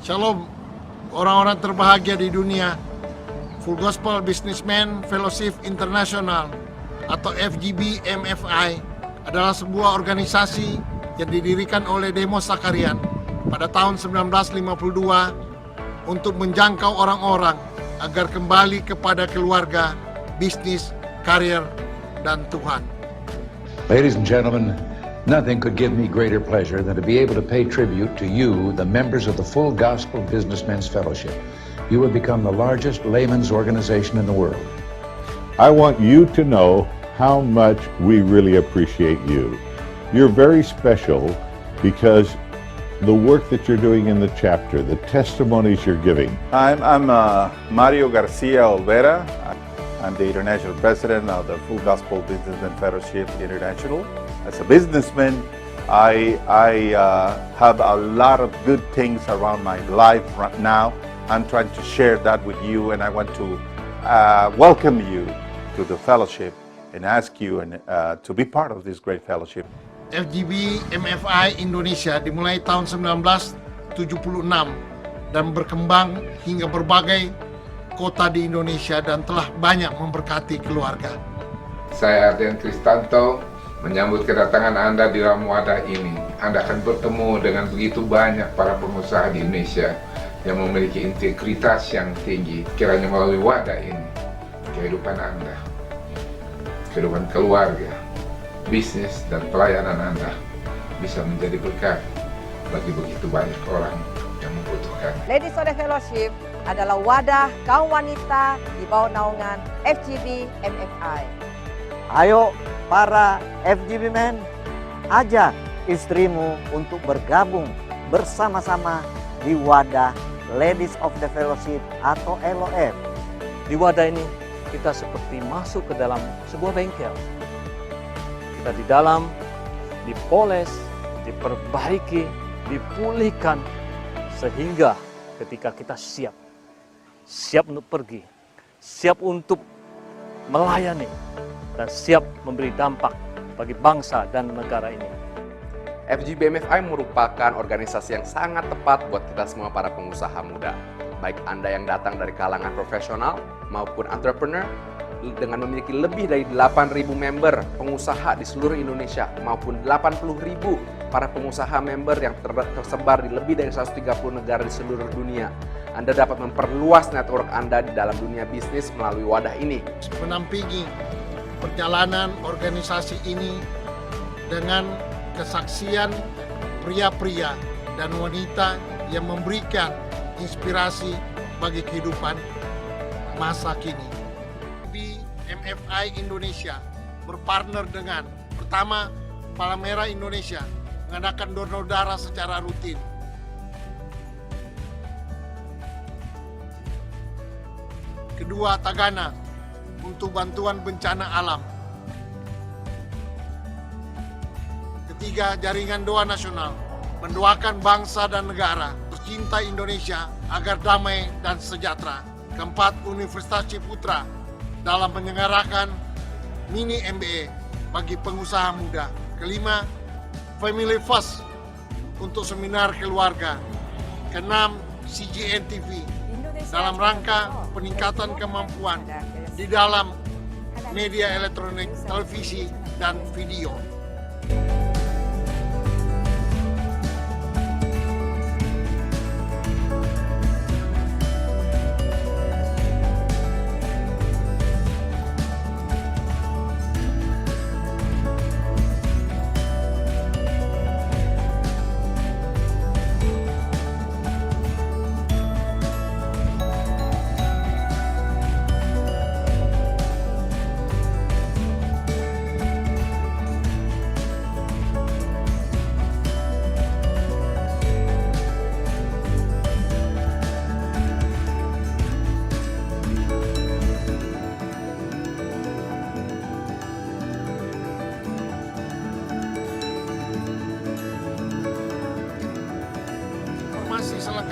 Shalom, orang-orang terbahagia di dunia. Full Gospel Businessman Fellowship International atau FGB MFI adalah sebuah organisasi yang didirikan oleh Demos Sakarian pada tahun 1952 untuk menjangkau orang-orang agar kembali kepada keluarga, bisnis, karir, dan Tuhan. Ladies and gentlemen, nothing could give me greater pleasure than to be able to pay tribute to you, the members of the Full Gospel Businessmen's Fellowship. You have become the largest layman's organization in the world. I want you to know how much we really appreciate you. You're very special because the work that you're doing in the chapter, the testimonies you're giving. I'm Mario Garcia Olvera. I'm the International President of the Full Gospel Businessmen Fellowship International. As a businessman, I have a lot of good things around my life right now. I'm trying to share that with you, and I want to welcome you to the fellowship and ask you to be part of this great fellowship. FGB MFI Indonesia dimulai tahun 1976 dan berkembang hingga berbagai kota di Indonesia dan telah banyak memberkati keluarga. Saya Ardian Kristanto menyambut kedatangan Anda di dalam wadah ini. Anda akan bertemu dengan begitu banyak para pengusaha di Indonesia yang memiliki integritas yang tinggi. Kiranya melalui wadah ini, kehidupan Anda, kehidupan keluarga, bisnis, dan pelayanan Anda bisa menjadi berkat bagi begitu banyak orang yang membutuhkan. Ladies of the Fellowship adalah wadah kaum wanita di bawah naungan FGB MFI. Ayo para FGB Men, ajak istrimu untuk bergabung bersama-sama di wadah Ladies of the Fellowship atau LOF. Di wadah ini kita seperti masuk ke dalam sebuah bengkel. Kita di dalam dipoles, diperbaiki, dipulihkan sehingga ketika kita siap untuk pergi, siap untuk melayani, dan siap memberi dampak bagi bangsa dan negara ini. FGB MFI merupakan organisasi yang sangat tepat buat kita semua para pengusaha muda. Baik Anda yang datang dari kalangan profesional maupun entrepreneur, dengan memiliki lebih dari 8.000 member pengusaha di seluruh Indonesia maupun 80.000 para pengusaha member yang tersebar di lebih dari 130 negara di seluruh dunia. Anda dapat memperluas network Anda di dalam dunia bisnis melalui wadah ini. Menampingi perjalanan organisasi ini dengan kesaksian pria-pria dan wanita yang memberikan inspirasi bagi kehidupan masa kini. Di MFI Indonesia berpartner dengan pertama Palang Merah Indonesia mengadakan donor darah secara rutin. Kedua, Tagana untuk bantuan bencana alam. Ketiga, Jaringan Doa Nasional mendoakan bangsa dan negara tercinta Indonesia agar damai dan sejahtera. Keempat, Universitas Ciputra dalam menyelenggarakan mini MBA bagi pengusaha muda. Kelima, Family First untuk seminar keluarga. Keenam, CGN TV dalam rangka peningkatan kemampuan di dalam media elektronik, televisi, dan video.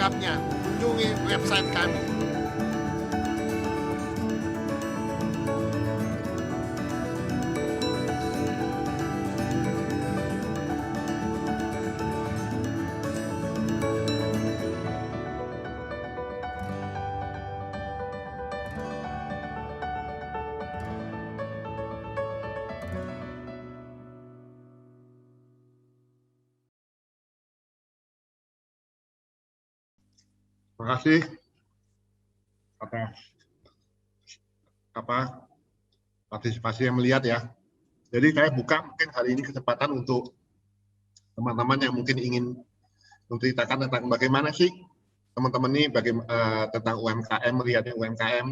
selengkapnya, kunjungi website kami. Terima kasih atas partisipasi yang melihat ya. Jadi saya buka mungkin hari ini kesempatan untuk teman-teman yang mungkin ingin menceritakan tentang bagaimana sih teman-teman ini tentang UMKM, melihatnya UMKM,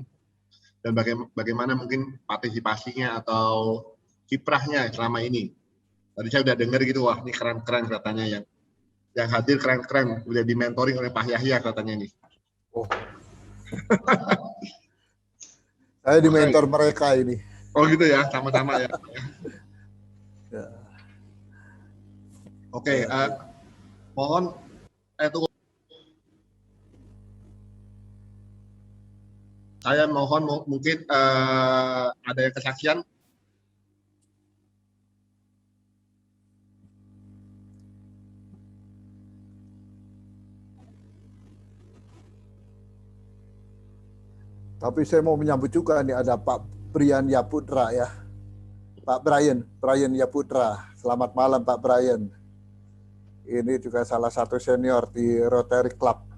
dan bagaimana mungkin partisipasinya atau kiprahnya selama ini. Tadi saya udah dengar gitu, wah ini keren-keren katanya yang hadir keren-keren, udah di-mentoring oleh Pak Yahya katanya ini. Oh. Saya di mentor mereka ini. Oh gitu ya, sama-sama ya. Ya. Oke, mohon tunggu. Saya mohon mungkin ada kesaksian. Tapi saya mau menyambut juga nih ada Pak Brian Yaputra ya. Pak Brian Yaputra. Selamat malam Pak Brian. Ini juga salah satu senior di Rotary Club.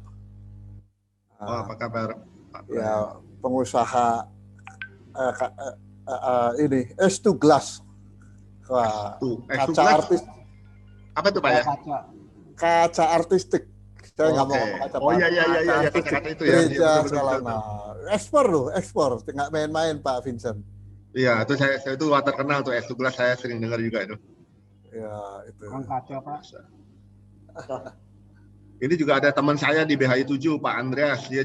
Oh, apa kabar Pak Brian? Ya, pengusaha ini S2 Glass. Wah, S2 kaca Glass? artis. Apa itu Pak ya? Kaca artistik. Saya nggak mau ngomong kaca. Oh iya, kata-kata itu ya. Gereja segala. Ekspor, nggak main-main Pak Vincent. Iya, itu saya itu terkenal tuh S2 Glass, saya sering dengar juga itu. Ya, itu. Kaca Pak. Ini juga ada teman saya di BHI 7, Pak Andreas. Dia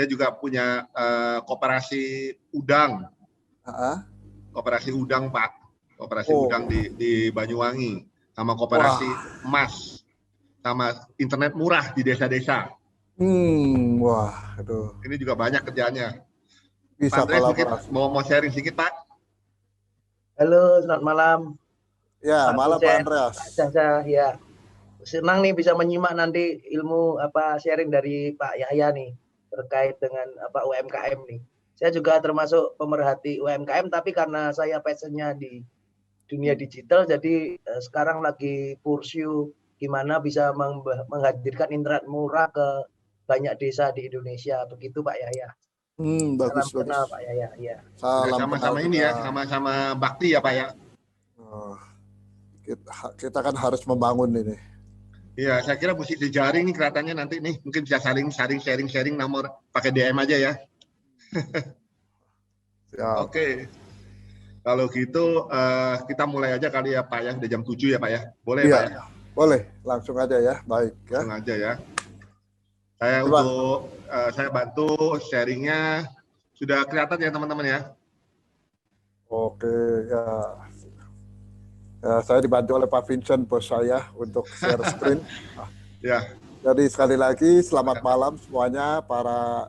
juga punya koperasi udang. Koperasi udang Pak. Koperasi udang di Banyuwangi, sama koperasi emas, sama internet murah di desa-desa. Wah, aduh. Ini juga banyak kerjaannya. Bisa Pak Andreas mungkin mau sharing sedikit Pak. Halo, selamat malam. Ya, malam Pak Andreas. Ya. Senang nih bisa menyimak nanti ilmu sharing dari Pak Yahya nih terkait dengan UMKM nih. Saya juga termasuk pemerhati UMKM, tapi karena saya passionnya di dunia digital, jadi sekarang lagi pursue gimana bisa menghadirkan internet murah ke banyak desa di Indonesia. Begitu Pak Yahya. Bagus. Salam kenal Pak Yahya. Ya. Sama-sama ini ya, sama-sama bakti ya Pak ya. Kita kan harus membangun ini. Iya, saya kira mesti dijaring nih kelihatannya nanti nih, mungkin bisa saling sharing nomor pakai DM aja ya. Oke. Kalau gitu kita mulai aja kali ya Pak ya, udah jam 7 ya Pak ya. Boleh Pak ya? Boleh, langsung aja ya. Baik ya. Langsung aja ya. Saya bantu sharingnya, sudah kelihatan ya teman-teman ya. Oke ya. Saya dibantu oleh Pak Vincent bos saya untuk share screen. Ya. Jadi sekali lagi selamat malam semuanya para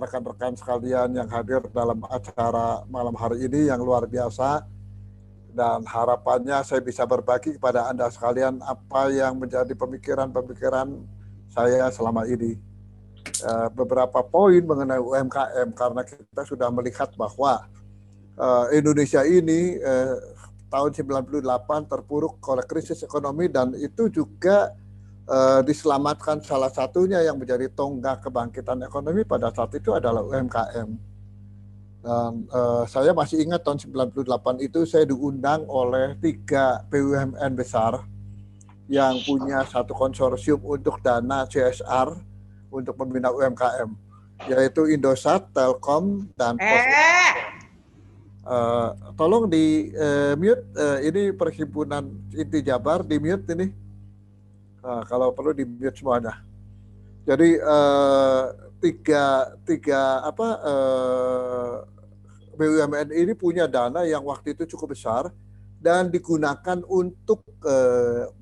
rekan-rekan sekalian yang hadir dalam acara malam hari ini yang luar biasa, dan harapannya saya bisa berbagi kepada Anda sekalian apa yang menjadi pemikiran-pemikiran saya selama ini. Beberapa poin mengenai UMKM, karena kita sudah melihat bahwa Indonesia ini tahun 98 terpuruk oleh krisis ekonomi, dan itu juga diselamatkan salah satunya yang menjadi tonggak kebangkitan ekonomi pada saat itu adalah UMKM. Dan saya masih ingat tahun 98 itu saya diundang oleh 3 BUMN besar yang punya satu konsorsium untuk dana CSR untuk membina UMKM, yaitu Indosat, Telkom, dan Pos. Tolong di mute, ini perhimpunan inti Jabar, di mute ini. Kalau perlu di mute semuanya. Jadi tiga BUMN ini punya dana yang waktu itu cukup besar dan digunakan untuk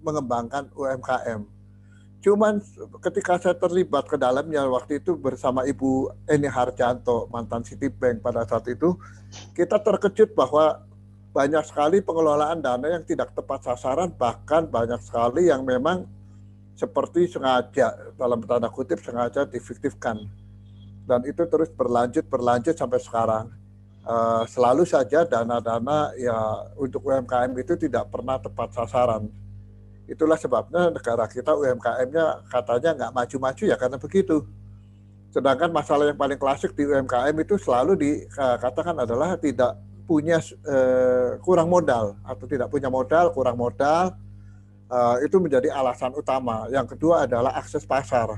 mengembangkan UMKM. Cuman ketika saya terlibat ke dalamnya waktu itu bersama Ibu Eni Harjanto, mantan Citibank pada saat itu, kita terkejut bahwa banyak sekali pengelolaan dana yang tidak tepat sasaran, bahkan banyak sekali yang memang seperti sengaja, dalam tanda kutip sengaja difiktifkan. Dan itu terus berlanjut sampai sekarang. Selalu saja dana-dana ya untuk UMKM itu tidak pernah tepat sasaran. Itulah sebabnya negara kita UMKM-nya katanya nggak maju-maju ya karena begitu. Sedangkan masalah yang paling klasik di UMKM itu selalu dikatakan adalah tidak punya kurang modal atau tidak punya modal, kurang modal, itu menjadi alasan utama. Yang kedua adalah akses pasar.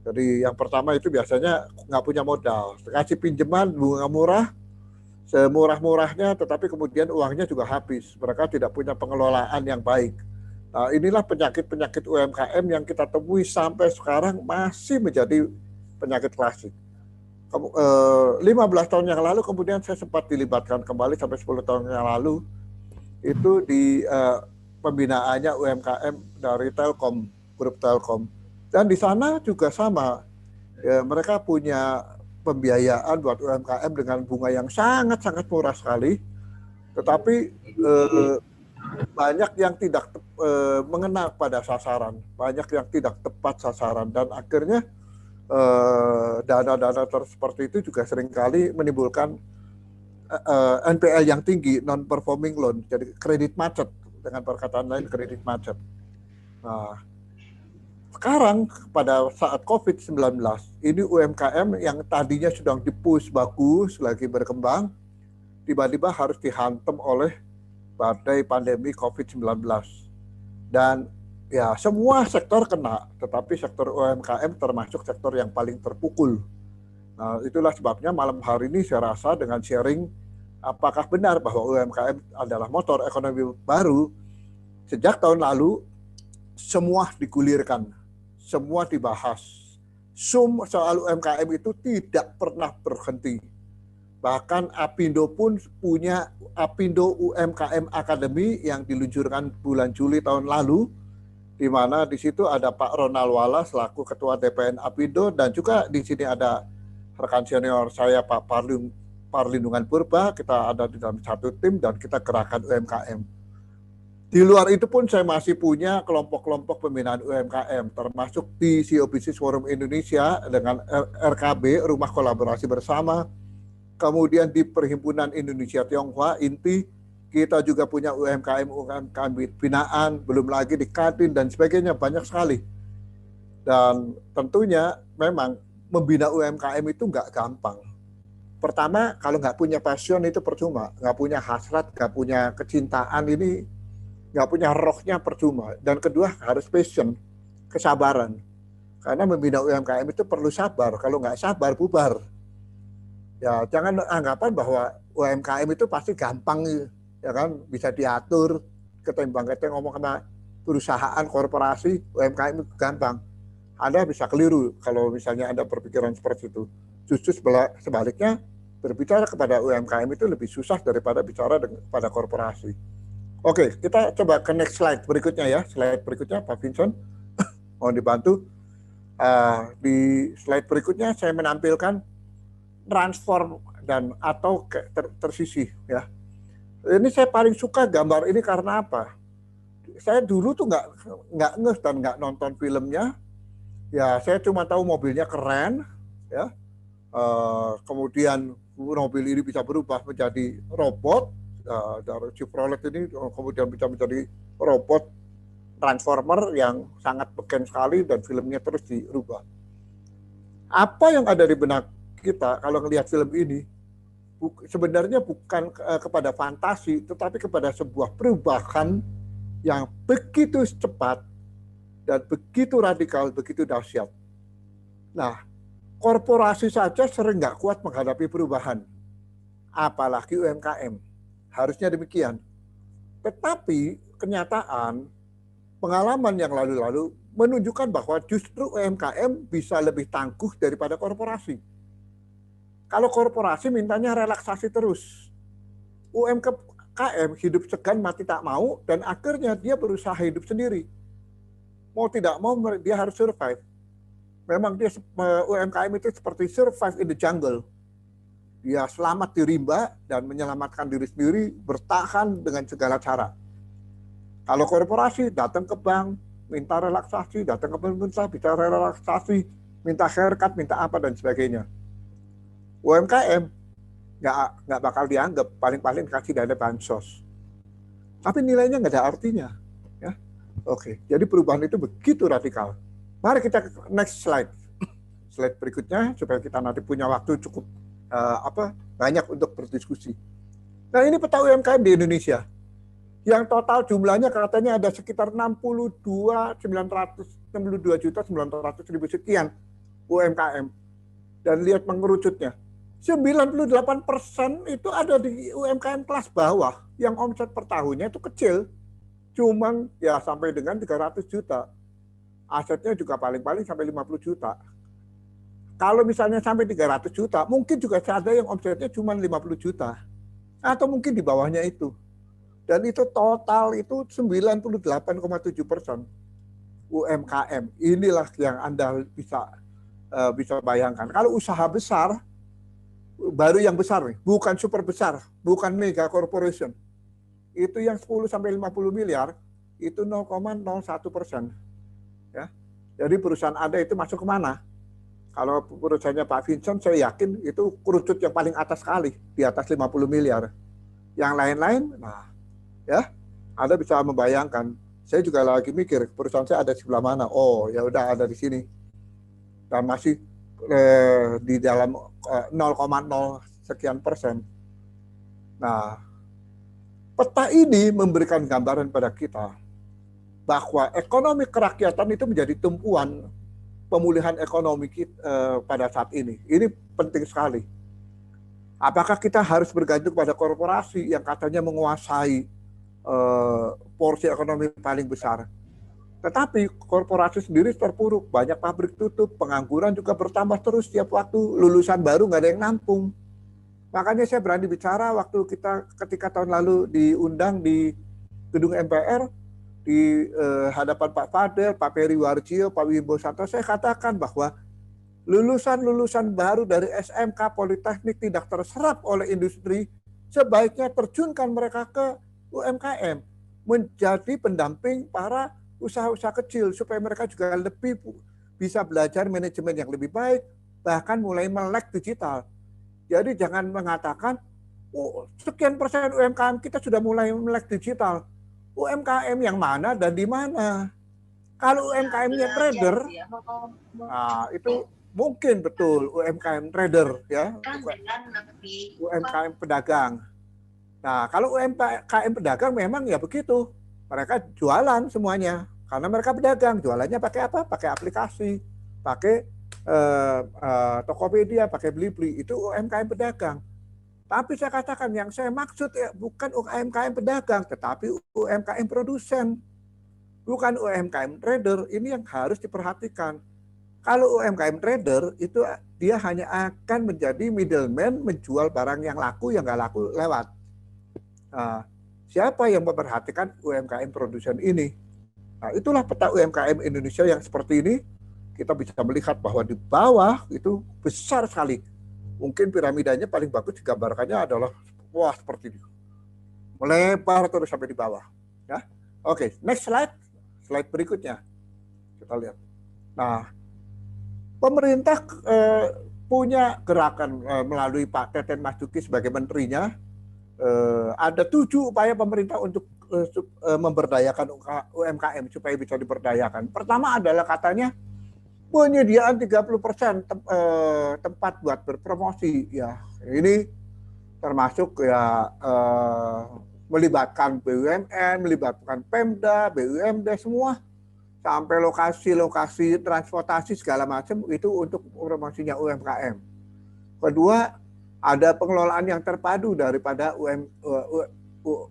Jadi yang pertama itu biasanya nggak punya modal, kasih pinjaman bunga murah, semurah-murahnya, tetapi kemudian uangnya juga habis. Mereka tidak punya pengelolaan yang baik. Nah, inilah penyakit-penyakit UMKM yang kita temui sampai sekarang masih menjadi penyakit klasik. 15 tahun yang lalu kemudian saya sempat dilibatkan kembali sampai 10 tahun yang lalu itu di pembinaannya UMKM dari Telkom, grup Telkom. Dan di sana juga sama, ya, mereka punya pembiayaan buat UMKM dengan bunga yang sangat-sangat murah sekali, tetapi banyak yang tidak mengena pada sasaran, banyak yang tidak tepat sasaran, dan akhirnya dana-dana seperti itu juga seringkali menimbulkan NPL yang tinggi, non-performing loan, jadi kredit macet, dengan perkataan lain kredit macet. Nah, sekarang pada saat COVID-19, ini UMKM yang tadinya sudah di-push bagus, lagi berkembang, tiba-tiba harus dihantam oleh badai pandemi COVID-19. Dan ya semua sektor kena, tetapi sektor UMKM termasuk sektor yang paling terpukul. Nah, itulah sebabnya malam hari ini saya rasa dengan sharing apakah benar bahwa UMKM adalah motor ekonomi baru. Sejak tahun lalu semua digulirkan, semua dibahas. Soal UMKM itu tidak pernah berhenti. Bahkan Apindo pun punya Apindo UMKM Academy yang diluncurkan bulan Juli tahun lalu, di mana di situ ada Pak Ronald Wala selaku Ketua DPN Apindo, dan juga di sini ada rekan senior saya Pak Parlindungan Purba. Kita ada di dalam satu tim dan kita gerakan UMKM. Di luar itu pun saya masih punya kelompok-kelompok pembinaan UMKM, termasuk di CEO Business Forum Indonesia dengan RKB, Rumah Kolaborasi Bersama. Kemudian di Perhimpunan Indonesia Tionghoa, INTI, kita juga punya UMKM binaan, belum lagi di Kadin dan sebagainya, banyak sekali. Dan tentunya memang membina UMKM itu nggak gampang. Pertama, kalau nggak punya passion itu percuma, nggak punya hasrat, nggak punya kecintaan ini, nggak punya rohnya percuma. Dan kedua, harus passion, kesabaran. Karena membina UMKM itu perlu sabar, kalau nggak sabar bubar. Ya, jangan anggapan bahwa UMKM itu pasti gampang, ya kan, bisa diatur, ketimbang kita ngomong sama perusahaan, korporasi, UMKM itu gampang. Anda bisa keliru kalau misalnya Anda berpikiran seperti itu. Justru sebaliknya, berbicara kepada UMKM itu lebih susah daripada bicara pada korporasi. Oke, kita coba ke next slide berikutnya ya. Slide berikutnya, Pak Vincent, mohon dibantu. Di slide berikutnya saya menampilkan transform dan atau tersisih ya. Ini saya paling suka gambar ini karena apa? Saya dulu tuh nggak ngeh dan nggak nonton filmnya. Ya, saya cuma tahu mobilnya keren ya. Kemudian mobil ini bisa berubah menjadi robot. Dari Chevrolet ini kemudian bisa menjadi robot transformer yang sangat beken sekali dan filmnya terus dirubah. Apa yang ada di benak kita kalau melihat film ini sebenarnya bukan kepada fantasi, tetapi kepada sebuah perubahan yang begitu cepat dan begitu radikal, begitu dahsyat. Nah, korporasi saja sering nggak kuat menghadapi perubahan, apalagi UMKM. Harusnya demikian. Tetapi kenyataan, pengalaman yang lalu-lalu menunjukkan bahwa justru UMKM bisa lebih tangguh daripada korporasi. Kalau korporasi mintanya relaksasi terus. UMKM hidup segan mati tak mau dan akhirnya dia berusaha hidup sendiri. Mau tidak mau dia harus survive. Memang dia UMKM itu seperti survive in the jungle. Dia selamat di rimba dan menyelamatkan diri sendiri, bertahan dengan segala cara. Kalau korporasi datang ke bank, minta relaksasi, datang ke pemerintah, bicara relaksasi, minta haircut, minta apa dan sebagainya. UMKM nggak bakal dianggap, paling-paling kasih dana bansos. Tapi nilainya nggak ada artinya. Ya, oke. Jadi perubahan itu begitu radikal. Mari kita ke next slide. Slide berikutnya supaya kita nanti punya waktu cukup banyak untuk berdiskusi. Nah, ini peta UMKM di Indonesia. Yang total jumlahnya katanya ada sekitar 62.900.000 sekian UMKM. Dan lihat mengerucutnya. 98% itu ada di UMKM kelas bawah yang omset per tahunnya itu kecil. Cuman ya sampai dengan 300 juta. Asetnya juga paling-paling sampai 50 juta. Kalau misalnya sampai 300 juta, mungkin juga ada yang omsetnya cuma 50 juta. Atau mungkin di bawahnya itu. Dan itu total itu 98,7% UMKM. Inilah yang Anda bisa bayangkan. Kalau usaha besar, baru yang besar nih, bukan super besar, bukan mega corporation. Itu yang 10 sampai 50 miliar, itu 0,01%. Ya. Jadi perusahaan Anda itu masuk kemana? Kalau perusahaannya Pak Vincent, saya yakin itu kerucut yang paling atas sekali, di atas 50 miliar. Yang lain-lain, nah, ya, Anda bisa membayangkan. Saya juga lagi mikir, perusahaan saya ada di sebelah mana? Oh, ya udah ada di sini. Dan masih di dalam 0,0 sekian persen. Nah, peta ini memberikan gambaran pada kita bahwa ekonomi kerakyatan itu menjadi tumpuan pemulihan ekonomi kita pada saat ini. Ini penting sekali. Apakah kita harus bergantung pada korporasi yang katanya menguasai porsi ekonomi paling besar? Tetapi korporasi sendiri terpuruk, banyak pabrik tutup, pengangguran juga bertambah terus setiap waktu, lulusan baru nggak ada yang nampung. Makanya saya berani bicara waktu ketika tahun lalu diundang di gedung MPR, di hadapan Pak Fadel, Pak Peri Warjio, Pak Wimbo Santo, saya katakan bahwa lulusan-lulusan baru dari SMK Politeknik tidak terserap oleh industri, sebaiknya terjunkan mereka ke UMKM, menjadi pendamping para usaha-usaha kecil supaya mereka juga lebih bisa belajar manajemen yang lebih baik, bahkan mulai melek digital. Jadi jangan mengatakan, oh, sekian persen UMKM kita sudah mulai melek digital. UMKM yang mana dan di mana? Kalau UMKM-nya trader, nah itu mungkin betul UMKM trader, ya, UMKM pedagang. Nah, kalau UMKM pedagang memang ya begitu. Mereka jualan semuanya, karena mereka pedagang. Jualannya pakai apa? Pakai aplikasi, pakai Tokopedia, pakai Blibli. Itu UMKM pedagang. Tapi saya katakan yang saya maksud ya, bukan UMKM pedagang, tetapi UMKM produsen. Bukan UMKM trader. Ini yang harus diperhatikan. Kalau UMKM trader, itu dia hanya akan menjadi middleman, menjual barang yang laku, yang nggak laku lewat. Nah, siapa yang memperhatikan UMKM produsen ini? Nah, itulah peta UMKM Indonesia yang seperti ini. Kita bisa melihat bahwa di bawah itu besar sekali. Mungkin piramidanya paling bagus digambarkannya adalah wah seperti ini. Melebar terus sampai di bawah. Ya, oke, next slide. Slide berikutnya. Kita lihat. Nah, pemerintah punya gerakan melalui Pak Teten Mas Duki sebagai menterinya. Ada 7 upaya pemerintah untuk memberdayakan UMKM supaya bisa diberdayakan. Pertama adalah katanya penyediaan 30% tempat buat berpromosi. Ya, ini termasuk ya melibatkan BUMN, melibatkan Pemda, BUMD semua sampai lokasi-lokasi transportasi segala macam itu untuk promosinya UMKM. Kedua, ada pengelolaan yang terpadu daripada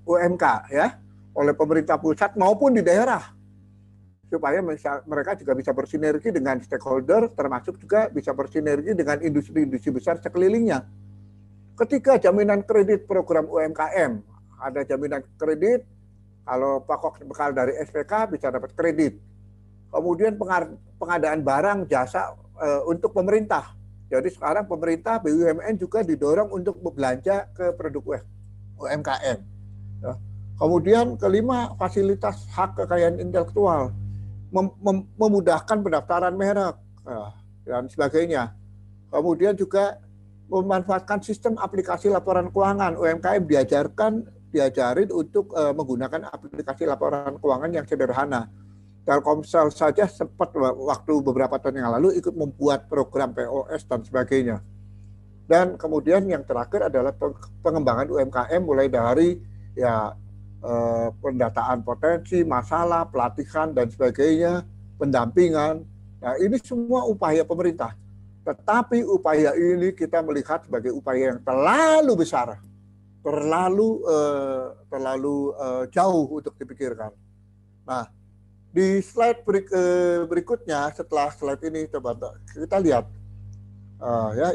UMK ya oleh pemerintah pusat maupun di daerah supaya mereka juga bisa bersinergi dengan stakeholder, termasuk juga bisa bersinergi dengan industri-industri besar sekelilingnya. Ketiga, jaminan kredit program UMKM, ada jaminan kredit, kalau pokok bekal dari SPK bisa dapat kredit. Kemudian pengadaan barang jasa untuk pemerintah. Jadi sekarang pemerintah BUMN juga didorong untuk belanja ke produk UMKM. Ya. Kemudian kelima, fasilitas hak kekayaan intelektual, memudahkan pendaftaran merek dan sebagainya. Kemudian juga memanfaatkan sistem aplikasi laporan keuangan. UMKM diajarin untuk menggunakan aplikasi laporan keuangan yang sederhana. Telkomsel saja sempat waktu beberapa tahun yang lalu ikut membuat program POS dan sebagainya. Dan kemudian yang terakhir adalah pengembangan UMKM mulai dari pendataan potensi, masalah, pelatihan dan sebagainya, pendampingan. Nah, ini semua upaya pemerintah. Tetapi upaya ini kita melihat sebagai upaya yang terlalu besar, terlalu jauh untuk dipikirkan. Nah, di slide berikutnya, setelah slide ini coba kita lihat,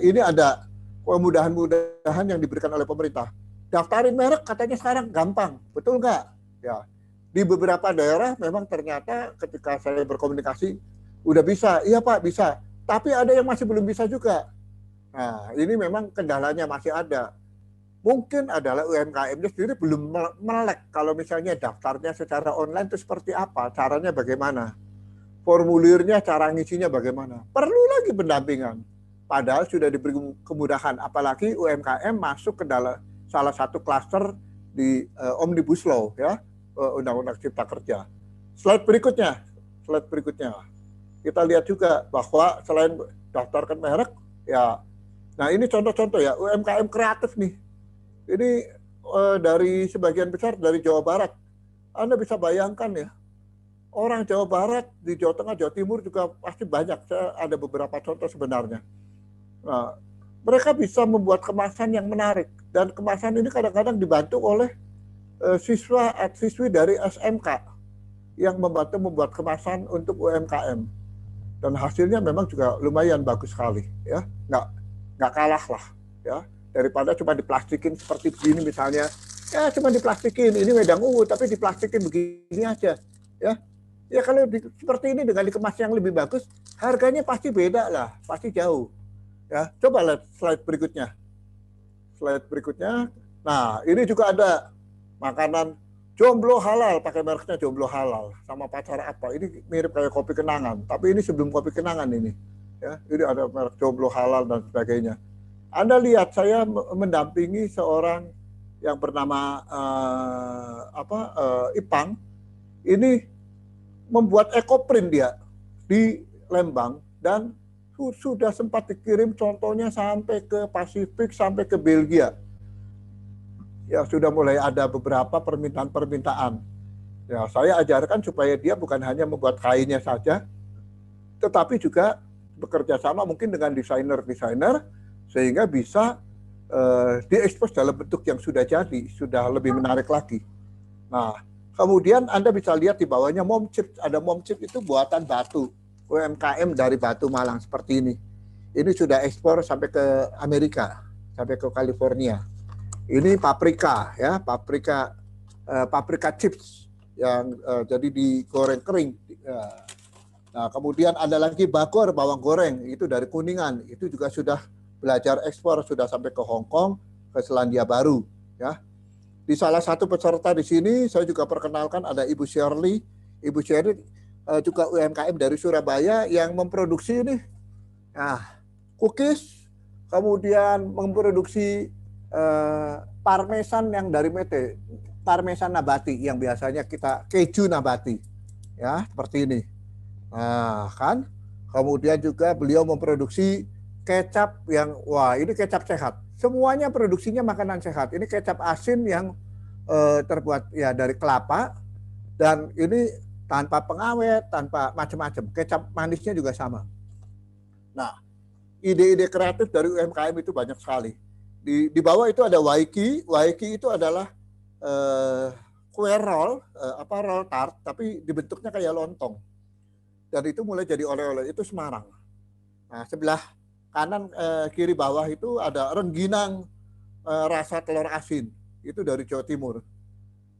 ini ada kemudahan-kemudahan yang diberikan oleh pemerintah. Daftarin merek katanya sekarang gampang, betul nggak? Ya, di beberapa daerah memang ternyata ketika saya berkomunikasi udah bisa, iya Pak bisa, tapi ada yang masih belum bisa juga. Nah, ini memang kendalanya masih ada. Mungkin adalah UMKM-nya sendiri belum melek kalau misalnya daftarnya secara online itu seperti apa, caranya bagaimana, formulirnya, cara ngisinya bagaimana. Perlu lagi pendampingan. Padahal sudah diberi kemudahan, apalagi UMKM masuk ke dalam salah satu klaster di Omnibus Law, ya, Undang-Undang Cipta Kerja. Slide berikutnya. Kita lihat juga bahwa selain daftarkan merek, ya, nah ini contoh-contoh ya, UMKM kreatif nih. Ini dari sebagian besar dari Jawa Barat. Anda bisa bayangkan ya, orang Jawa Barat, di Jawa Tengah, Jawa Timur juga pasti banyak. Saya ada beberapa contoh sebenarnya. Nah, mereka bisa membuat kemasan yang menarik. Dan kemasan ini kadang-kadang dibantu oleh siswi dari SMK yang membantu membuat kemasan untuk UMKM. Dan hasilnya memang juga lumayan bagus sekali. Ya, nggak kalah lah. Ya. Daripada cuma diplastikin seperti begini misalnya, ya cuma diplastikin, ini wedang ungu tapi diplastikin begini aja, ya kalau seperti ini dengan dikemas yang lebih bagus, harganya pasti beda lah, pasti jauh, ya. Coba lihat slide berikutnya. Nah, ini juga ada makanan jomblo halal, pakai mereknya jomblo halal, sama pacar apa, ini mirip kayak kopi kenangan, tapi ini sebelum kopi kenangan ini, ya, ini ada merek jomblo halal dan sebagainya. Anda lihat, saya mendampingi seorang yang bernama Ipang. Ini membuat ekoprint dia di Lembang dan sudah sempat dikirim contohnya sampai ke Pasifik, sampai ke Belgia. Ya, sudah mulai ada beberapa permintaan. Ya, saya ajarkan supaya dia bukan hanya membuat kainnya saja, tetapi juga bekerja sama mungkin dengan desainer-desainer sehingga bisa diekspos dalam bentuk yang sudah jadi, sudah lebih menarik lagi. Nah, kemudian Anda bisa lihat di bawahnya Momchip, ada Momchip itu buatan batu, UMKM dari Batu Malang seperti ini. Ini sudah ekspor sampai ke Amerika, sampai ke California. Ini paprika, ya, paprika chips yang jadi digoreng kering. Nah, kemudian ada lagi Bagor, bawang goreng, itu dari Kuningan, itu juga sudah belajar ekspor, sudah sampai ke Hong Kong, ke Selandia Baru, ya. Di salah satu peserta di sini saya juga perkenalkan ada Ibu Shirley. Ibu Shirley juga UMKM dari Surabaya yang memproduksi ini, cookies, kemudian memproduksi parmesan yang dari Mete, parmesan nabati yang biasanya kita keju nabati, ya, seperti ini. Nah, kan, kemudian juga beliau memproduksi kecap yang, wah, ini kecap sehat. Semuanya produksinya makanan sehat. Ini kecap asin yang terbuat ya dari kelapa dan ini tanpa pengawet, tanpa macam-macam. Kecap manisnya juga sama. Nah, ide-ide kreatif dari UMKM itu banyak sekali. Di bawah itu ada Waiki. Waiki itu adalah kue roll, roll tart, tapi dibentuknya kayak lontong. Dan itu mulai jadi oleh-oleh, itu Semarang. Nah, sebelah kanan kiri bawah itu ada rengginang rasa telur asin, itu dari Jawa Timur.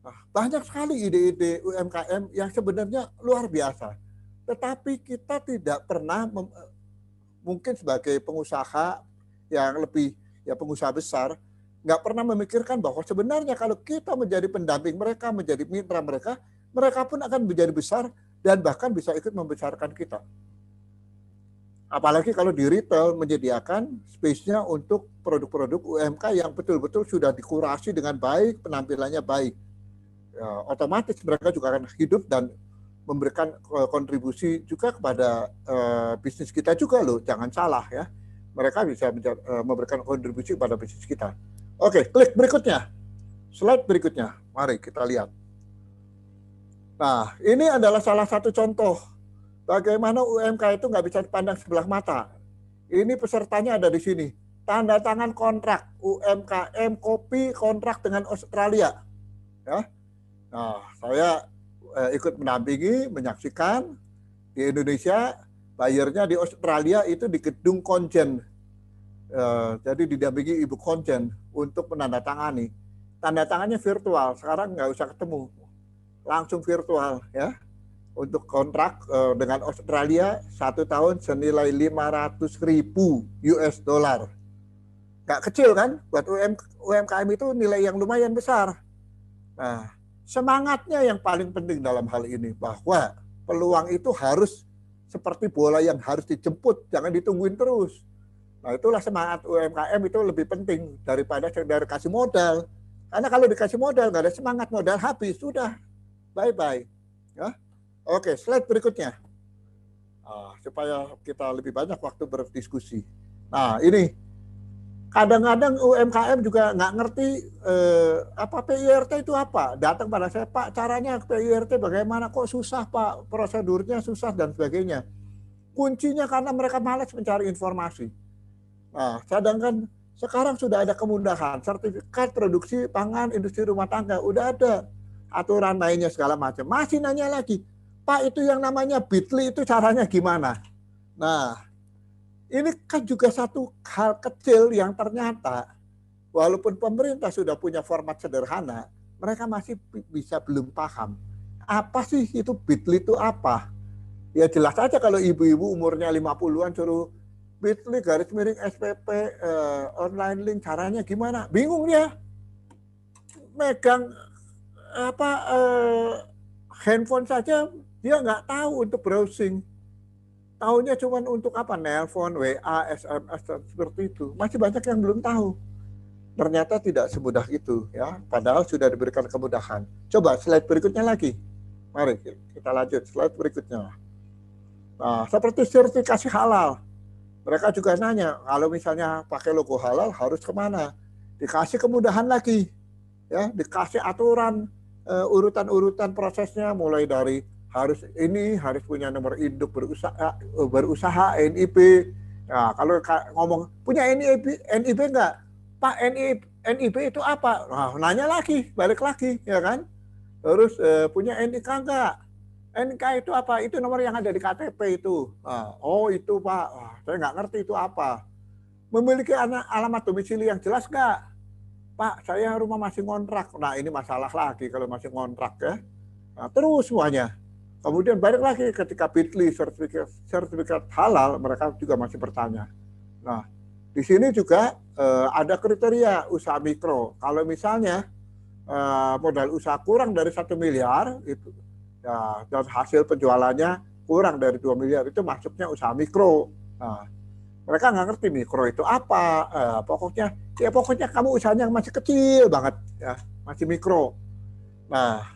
Nah, banyak sekali ide-ide UMKM yang sebenarnya luar biasa. tetapi kita tidak pernah mungkin sebagai pengusaha yang lebih ya pengusaha besar nggak pernah memikirkan bahwa sebenarnya kalau kita menjadi pendamping mereka, menjadi mitra mereka, mereka pun akan menjadi besar dan bahkan bisa ikut membesarkan kita. Apalagi kalau di retail menyediakan space-nya untuk produk-produk UMK yang betul-betul sudah dikurasi dengan baik, penampilannya baik. Ya, otomatis mereka juga akan hidup dan memberikan kontribusi juga kepada bisnis kita juga loh. Jangan salah ya. Mereka bisa memberikan kontribusi kepada bisnis kita. Oke, klik berikutnya. Slide berikutnya. Mari kita lihat. Nah, ini adalah salah satu contoh bagaimana UMK itu nggak bisa dipandang sebelah mata. Ini pesertanya ada di sini. Tanda tangan kontrak UMKM kopi kontrak dengan Australia. Ya. Nah, saya ikut mendampingi, menyaksikan di Indonesia, bayarnya di Australia itu di gedung Konjen. Jadi didampingi Ibu Konjen untuk menandatangani. Tanda tangannya virtual, sekarang nggak usah ketemu, langsung virtual ya. Untuk kontrak dengan Australia 1 tahun senilai 500.000 US dollar. Nggak kecil kan? Buat UMKM itu nilai yang lumayan besar. Nah, semangatnya yang paling penting dalam hal ini bahwa peluang itu harus seperti bola yang harus dijemput, jangan ditungguin terus. Nah, itulah semangat UMKM itu lebih penting daripada sekedar kasih modal. Karena kalau dikasih modal nggak ada semangat, modal habis, sudah bye-bye. Ya. Oke, slide berikutnya. Supaya kita lebih banyak waktu berdiskusi. Nah, ini kadang-kadang UMKM juga nggak ngerti apa PIRT itu apa. Datang pada saya, Pak, caranya PIRT bagaimana? Kok susah, Pak? Prosedurnya susah dan sebagainya. Kuncinya karena mereka malas mencari informasi. Nah, sedangkan sekarang sudah ada kemudahan. Sertifikat produksi pangan industri rumah tangga udah ada. Aturan mainnya segala macam. Masih nanya lagi, Pak, itu yang namanya Bitly itu caranya gimana? Nah, ini kan juga satu hal kecil yang ternyata walaupun pemerintah sudah punya format sederhana, mereka masih bisa belum paham. Apa sih itu Bitly itu apa? Ya jelas aja kalau ibu-ibu umurnya 50-an suruh Bitly _SPP online link caranya gimana? Bingung dia. Megang handphone saja dia nggak tahu untuk browsing. Tahunya cuma untuk apa? Nelpon, WA, SMS, seperti itu. Masih banyak yang belum tahu. Ternyata tidak semudah itu ya. Padahal sudah diberikan kemudahan. Coba slide berikutnya lagi. Mari kita lanjut slide berikutnya. Nah, seperti sertifikasi halal. Mereka juga nanya, kalau misalnya pakai logo halal harus kemana? Dikasih kemudahan lagi. Ya, dikasih aturan urutan-urutan prosesnya mulai dari harus punya nomor induk berusaha NIB. Nah, kalau ngomong punya NIB enggak? Pak, NIB itu apa? Nah, nanya lagi, balik lagi, ya kan? Terus punya NIK enggak? NIK itu apa? Itu nomor yang ada di KTP itu. Nah, oh itu Pak, saya nggak ngerti itu apa. Memiliki alamat domisili yang jelas enggak? Pak, saya rumah masih ngontrak. Nah, ini masalah lagi kalau masih ngontrak ya. Nah, terus semuanya. Kemudian balik lagi ketika Bitly sertifikat halal, mereka juga masih bertanya. Nah, di sini juga ada kriteria usaha mikro. Kalau misalnya modal usaha kurang dari 1 miliar, itu, ya, dan hasil penjualannya kurang dari 2 miliar, itu masuknya usaha mikro. Nah, mereka nggak ngerti mikro itu apa. Pokoknya kamu usahanya masih kecil banget, ya, masih mikro. Nah,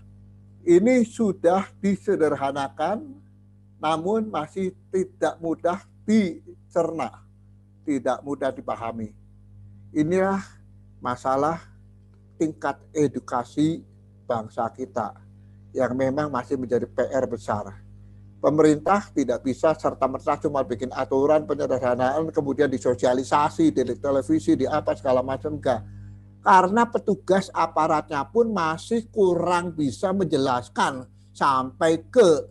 ini sudah disederhanakan, namun masih tidak mudah dicerna, tidak mudah dipahami. Inilah masalah tingkat edukasi bangsa kita yang memang masih menjadi PR besar. Pemerintah tidak bisa serta-merta cuma bikin aturan penyederhanaan kemudian disosialisasi di televisi, di apa segala macam, enggak. Karena petugas aparatnya pun masih kurang bisa menjelaskan sampai ke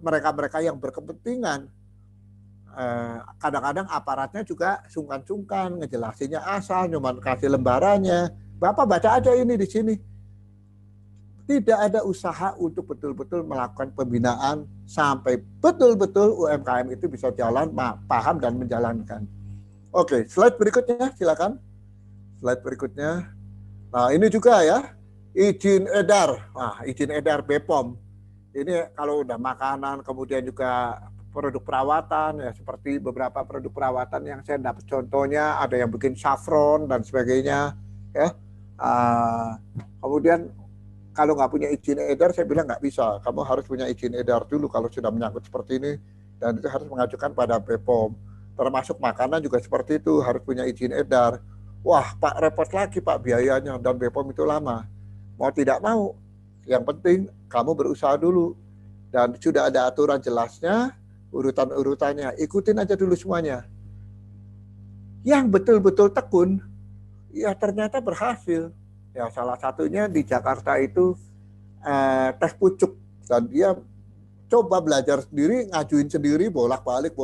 mereka-mereka yang berkepentingan. Kadang-kadang aparatnya juga sungkan-sungkan ngejelasinnya asal, cuma kasih lembarannya. Bapak baca aja ini di sini. tidak ada usaha untuk betul-betul melakukan pembinaan sampai betul-betul UMKM itu bisa jalan, paham dan menjalankan. Oke, slide berikutnya silakan. Slide berikutnya. Nah, ini juga ya, izin edar. Nah, izin edar BPOM. Ini kalau udah makanan, kemudian juga produk perawatan, ya seperti beberapa produk perawatan yang saya dapat contohnya, ada yang bikin saffron dan sebagainya. Ya, kemudian kalau nggak punya izin edar, saya bilang nggak bisa. Kamu harus punya izin edar dulu kalau sudah menyangkut seperti ini, dan itu harus mengajukan pada BPOM. Termasuk makanan juga seperti itu, harus punya izin edar. Wah, Pak, repot lagi Pak biayanya, dan BPOM itu lama. Mau tidak mau, yang penting kamu berusaha dulu. Dan sudah ada aturan jelasnya, urutan-urutannya, ikutin aja dulu semuanya. Yang betul-betul tekun, ya ternyata berhasil. Ya salah satunya di Jakarta itu Teh Pucuk, dan dia coba belajar sendiri, ngajuin sendiri, bolak-balik,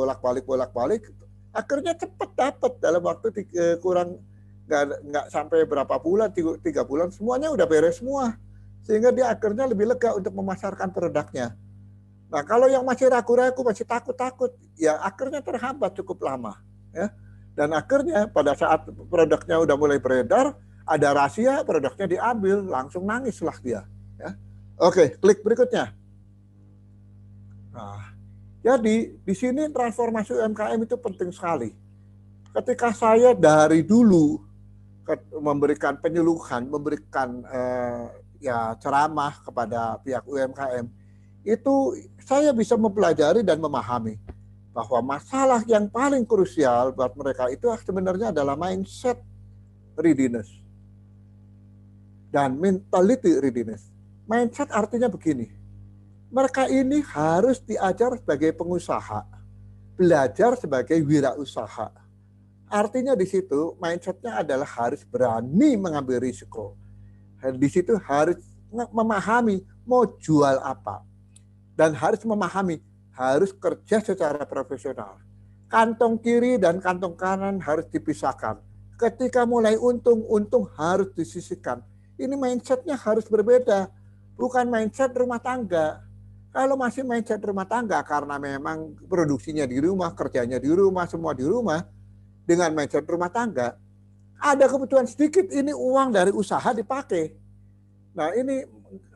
akhirnya cepat dapat dalam waktu kurang nggak sampai berapa bulan, 3 bulan, semuanya udah beres semua, sehingga dia akhirnya lebih lega untuk memasarkan produknya. Nah, kalau yang masih ragu-ragu, masih takut-takut, ya akhirnya terhambat cukup lama, ya. Dan akhirnya pada saat produknya udah mulai beredar, ada rahasia, produknya diambil, langsung nangislah dia. Ya. Oke, klik berikutnya. Nah, jadi di sini transformasi UMKM itu penting sekali. Ketika saya dari dulu memberikan penyuluhan, memberikan ceramah kepada pihak UMKM, itu saya bisa mempelajari dan memahami bahwa masalah yang paling krusial buat mereka itu sebenarnya adalah mindset readiness dan mentality readiness. Mindset artinya begini, mereka ini harus diajar sebagai pengusaha, belajar sebagai wirausaha. Artinya di situ mindsetnya adalah harus berani mengambil risiko. Di situ harus memahami mau jual apa. Dan harus memahami, harus kerja secara profesional. Kantong kiri dan kantong kanan harus dipisahkan. Ketika mulai untung harus disisihkan. Ini mindsetnya harus berbeda. Bukan mindset rumah tangga. Kalau masih mindset rumah tangga karena memang produksinya di rumah, kerjanya di rumah, semua di rumah, dengan mindset rumah tangga, ada kebutuhan sedikit, ini uang dari usaha dipakai. Nah, ini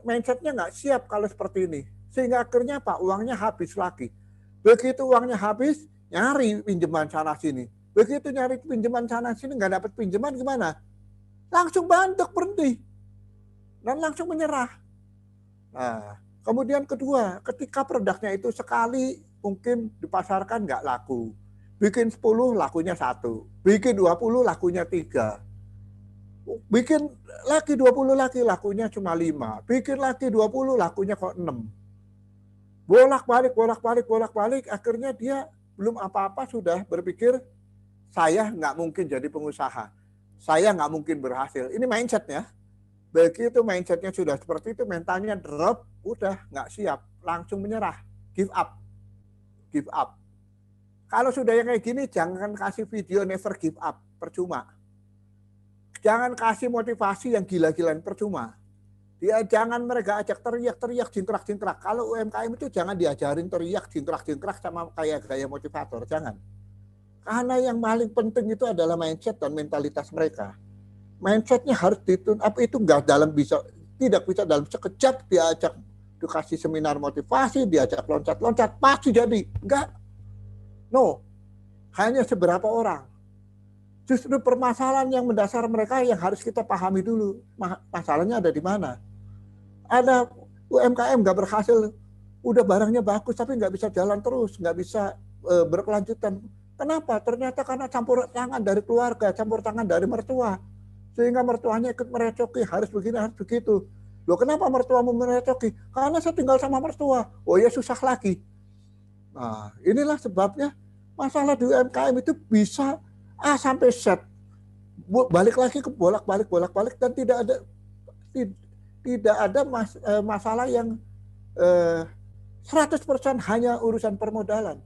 mindsetnya nggak siap kalau seperti ini. Sehingga akhirnya Pak, uangnya habis lagi. Begitu uangnya habis, nyari pinjaman sana sini. Begitu nyari pinjaman sana sini, nggak dapat pinjaman gimana? Langsung bandek, berhenti. Dan langsung menyerah. Nah, kemudian kedua, ketika produknya itu sekali mungkin dipasarkan nggak laku. Bikin 10 lakunya 1. Bikin 20 lakunya 3. Bikin lagi 20 lagi lakunya cuma 5. Bikin lagi 20 lakunya kok 6. Bolak-balik, akhirnya dia belum apa-apa sudah berpikir, saya nggak mungkin jadi pengusaha. Saya nggak mungkin berhasil. Ini mindsetnya. Begitu mindsetnya sudah seperti itu, mentalnya drop, udah nggak siap, langsung menyerah, give up. Kalau sudah yang kayak gini, jangan kasih video never give up, percuma. Jangan kasih motivasi yang gila-gilaan, percuma. Dia jangan mereka ajak teriak-teriak, jingkrak-jingkrak. Kalau UMKM itu jangan diajarin teriak, jingkrak-jingkrak sama kayak gaya motivator, jangan. Karena yang paling penting itu adalah mindset dan mentalitas mereka. Mindsetnya harus ditun, apa itu enggak tidak bisa dalam sekejap diajak dikasih seminar motivasi, diajak loncat-loncat, pasti jadi. Enggak. No. Hanya seberapa orang. Justru permasalahan yang mendasar mereka yang harus kita pahami dulu. Masalahnya ada di mana? Ada UMKM nggak berhasil, udah barangnya bagus tapi nggak bisa jalan terus, nggak bisa berkelanjutan. Kenapa? Ternyata karena campur tangan dari keluarga, campur tangan dari mertua. Sehingga mertuanya ikut merecoki, harus begini, harus begitu. Loh, kenapa mertua mau merecoki? Karena saya tinggal sama mertua. Oh ya, susah lagi. Nah, inilah sebabnya masalah di UMKM itu bisa A sampai Z. Balik lagi ke bolak-balik dan tidak ada masalah yang 100% hanya urusan permodalan.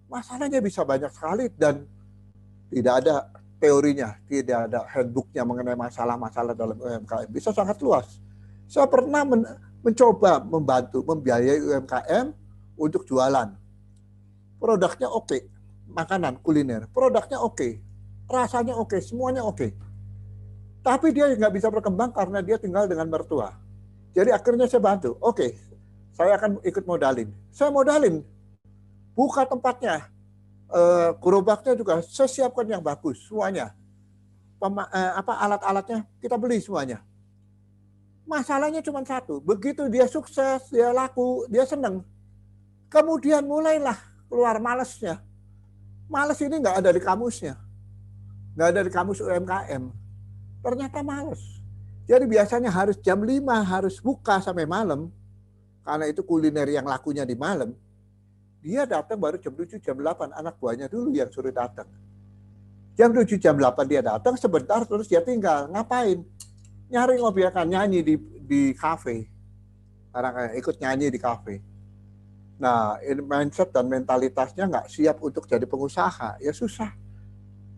Masalahnya bisa banyak sekali dan tidak ada teorinya, tidak ada handbooknya mengenai masalah-masalah dalam UMKM. Bisa sangat luas. Saya pernah mencoba membantu membiayai UMKM untuk jualan. Produknya oke, makanan kuliner, produknya oke, rasanya oke, semuanya oke. Tapi dia nggak bisa berkembang karena dia tinggal dengan mertua. Jadi akhirnya saya bantu, oke, saya akan ikut modalin. Saya modalin, buka tempatnya, gerobaknya juga saya siapkan yang bagus, semuanya. Alat-alatnya kita beli semuanya. Masalahnya cuma satu, begitu dia sukses, dia laku, dia seneng. Kemudian mulailah keluar malesnya. Males ini nggak ada di kamusnya. Nggak ada di kamus UMKM. Ternyata males. Jadi biasanya harus jam 5 harus buka sampai malam. Karena itu kuliner yang lakunya di malam. Dia datang baru jam 7, jam 8. Anak buahnya dulu yang suruh datang. Jam 7, jam 8 dia datang, sebentar terus dia tinggal. Ngapain? Nyari ngopi, akan nyanyi di kafe. Karena ikut nyanyi di kafe. Nah, ini mindset dan mentalitasnya nggak siap untuk jadi pengusaha. Ya susah.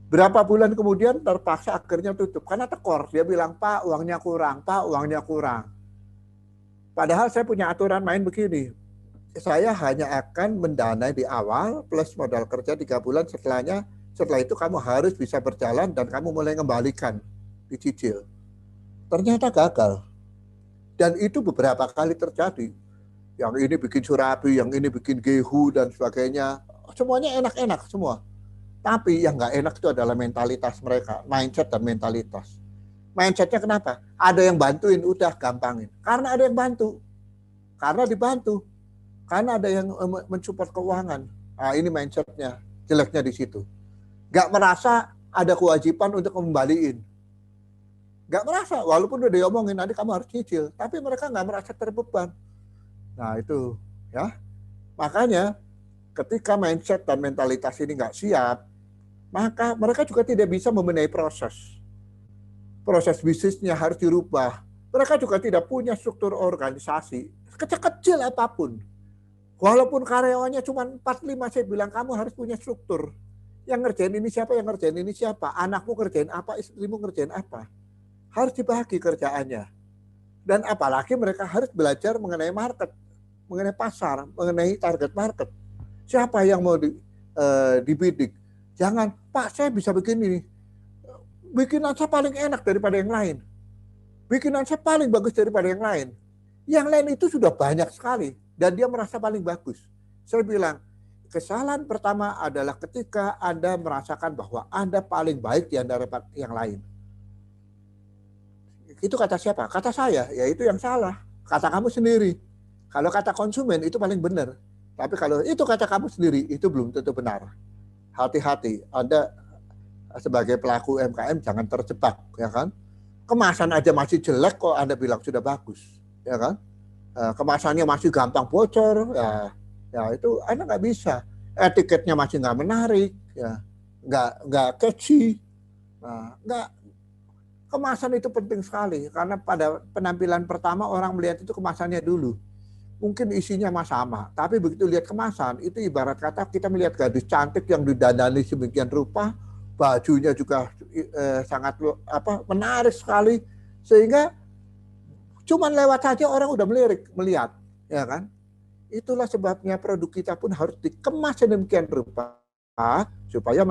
Berapa bulan kemudian terpaksa akhirnya tutup. Karena tekor. Dia bilang, Pak uangnya kurang, Pak uangnya kurang. Padahal saya punya aturan main begini. Saya hanya akan mendanai di awal plus modal kerja 3 bulan setelah itu kamu harus bisa berjalan dan kamu mulai mengembalikan, dicicil. Ternyata gagal. Dan itu beberapa kali terjadi. Yang ini bikin surabi, yang ini bikin gehu dan sebagainya. Semuanya enak-enak semua. Tapi yang nggak enak itu adalah mentalitas mereka, mindset dan mentalitas. Mindsetnya kenapa? Ada yang bantuin, udah gampangin. Karena ada yang bantu. Karena dibantu. Karena ada yang mensupport keuangan. Nah, ini mindsetnya, jeleknya di situ. Nggak merasa ada kewajiban untuk kembaliin. Nggak merasa, walaupun udah diomongin nanti kamu harus cicil, tapi mereka nggak merasa terbeban. Nah itu ya, makanya ketika mindset dan mentalitas ini nggak siap, maka mereka juga tidak bisa membenahi proses bisnisnya harus dirubah. Mereka juga tidak punya struktur organisasi, kecil-kecil apapun. Walaupun karyawannya cuma 4-5, saya bilang kamu harus punya struktur. Yang ngerjain ini siapa, yang ngerjain ini siapa, anakmu ngerjain apa, istrimu ngerjain apa. Harus dibagi kerjaannya. Dan apalagi mereka harus belajar mengenai market, mengenai pasar, mengenai target market. Siapa yang mau dibidik? Jangan, Pak saya bisa begini. Bikinan saya paling enak daripada yang lain. Bikinan saya paling bagus daripada yang lain. Yang lain itu sudah banyak sekali. Dan dia merasa paling bagus. Saya bilang, kesalahan pertama adalah ketika Anda merasakan bahwa Anda paling baik di antara yang lain. Itu kata siapa? Kata saya, ya itu yang salah. Kata kamu sendiri. Kalau kata konsumen itu paling benar. Tapi kalau itu kata kamu sendiri, itu belum tentu benar. Hati-hati, Anda sebagai pelaku UMKM jangan terjebak, ya kan? Kemasan aja masih jelek kok Anda bilang sudah bagus, ya kan? Kemasannya masih gampang bocor, ya itu Anda nggak bisa. Etiketnya masih nggak menarik, ya, nggak catchy, nggak. Kemasan itu penting sekali karena pada penampilan pertama orang melihat itu kemasannya dulu. Mungkin isinya sama, tapi begitu lihat kemasan itu ibarat kata kita melihat gadis cantik yang didandani sedemikian rupa, bajunya juga sangat menarik sekali sehingga cuman lewat saja orang udah melihat, ya kan? Itulah sebabnya produk kita pun harus dikemas sedemikian rupa supaya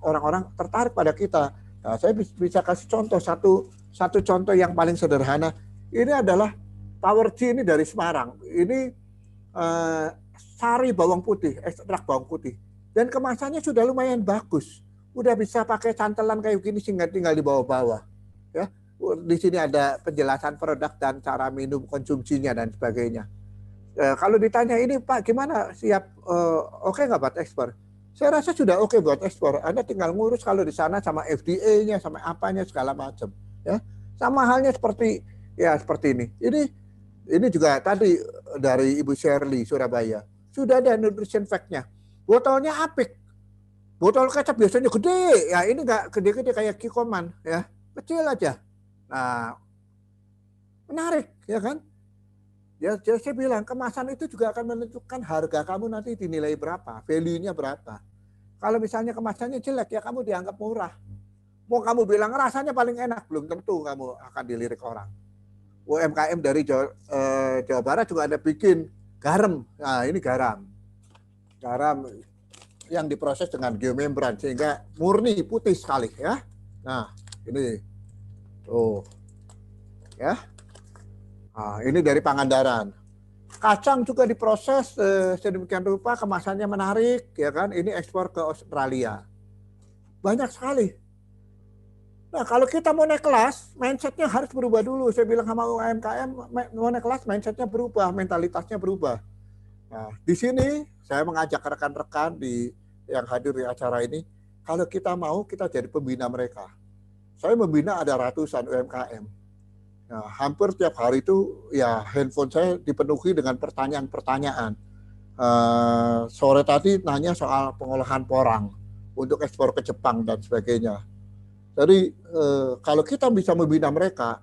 orang-orang tertarik pada kita. Nah, saya bisa kasih contoh satu contoh yang paling sederhana. Ini adalah Power-G ini dari Semarang. Ini sari bawang putih, ekstrak bawang putih. Dan kemasannya sudah lumayan bagus. Udah bisa pakai cantelan kayak gini sehingga tinggal dibawa-bawa. Ya, di sini ada penjelasan produk dan cara minum konsumsinya dan sebagainya. Kalau ditanya ini Pak gimana siap oke nggak buat ekspor? Saya rasa sudah oke buat ekspor. Anda tinggal ngurus kalau di sana sama FDA-nya, sama apanya segala macam. Ya, sama halnya seperti ini. Ini juga tadi dari Ibu Shirley Surabaya. Sudah ada nutrition fact-nya. Botolnya apik. Botol kecap biasanya gede. Ya ini nggak gede-gede kayak Kikoman. Ya, kecil aja. Nah, menarik, ya kan? Ya, saya bilang kemasan itu juga akan menentukan harga kamu nanti dinilai berapa, value-nya berapa. Kalau misalnya kemasannya jelek, ya kamu dianggap murah. Mau kamu bilang rasanya paling enak, belum tentu kamu akan dilirik orang. UMKM dari Jawa Barat juga ada bikin garam. Nah, ini garam. Garam yang diproses dengan geomembran sehingga murni putih sekali ya. Nah, ini tuh. Ya. Nah, ini dari Pangandaran. Kacang juga diproses sedemikian rupa, kemasannya menarik ya kan. Ini ekspor ke Australia. Banyak sekali. Nah, kalau kita mau naik kelas, mindsetnya harus berubah dulu. Saya bilang sama UMKM, mau naik kelas, mindsetnya berubah, mentalitasnya berubah. Nah, di sini saya mengajak rekan-rekan yang hadir di acara ini, kalau kita mau, kita jadi pembina mereka. Saya membina ada ratusan UMKM. Nah, hampir tiap hari itu, ya handphone saya dipenuhi dengan pertanyaan-pertanyaan. Sore tadi nanya soal pengolahan porang untuk ekspor ke Jepang dan sebagainya. Jadi kalau kita bisa membina mereka,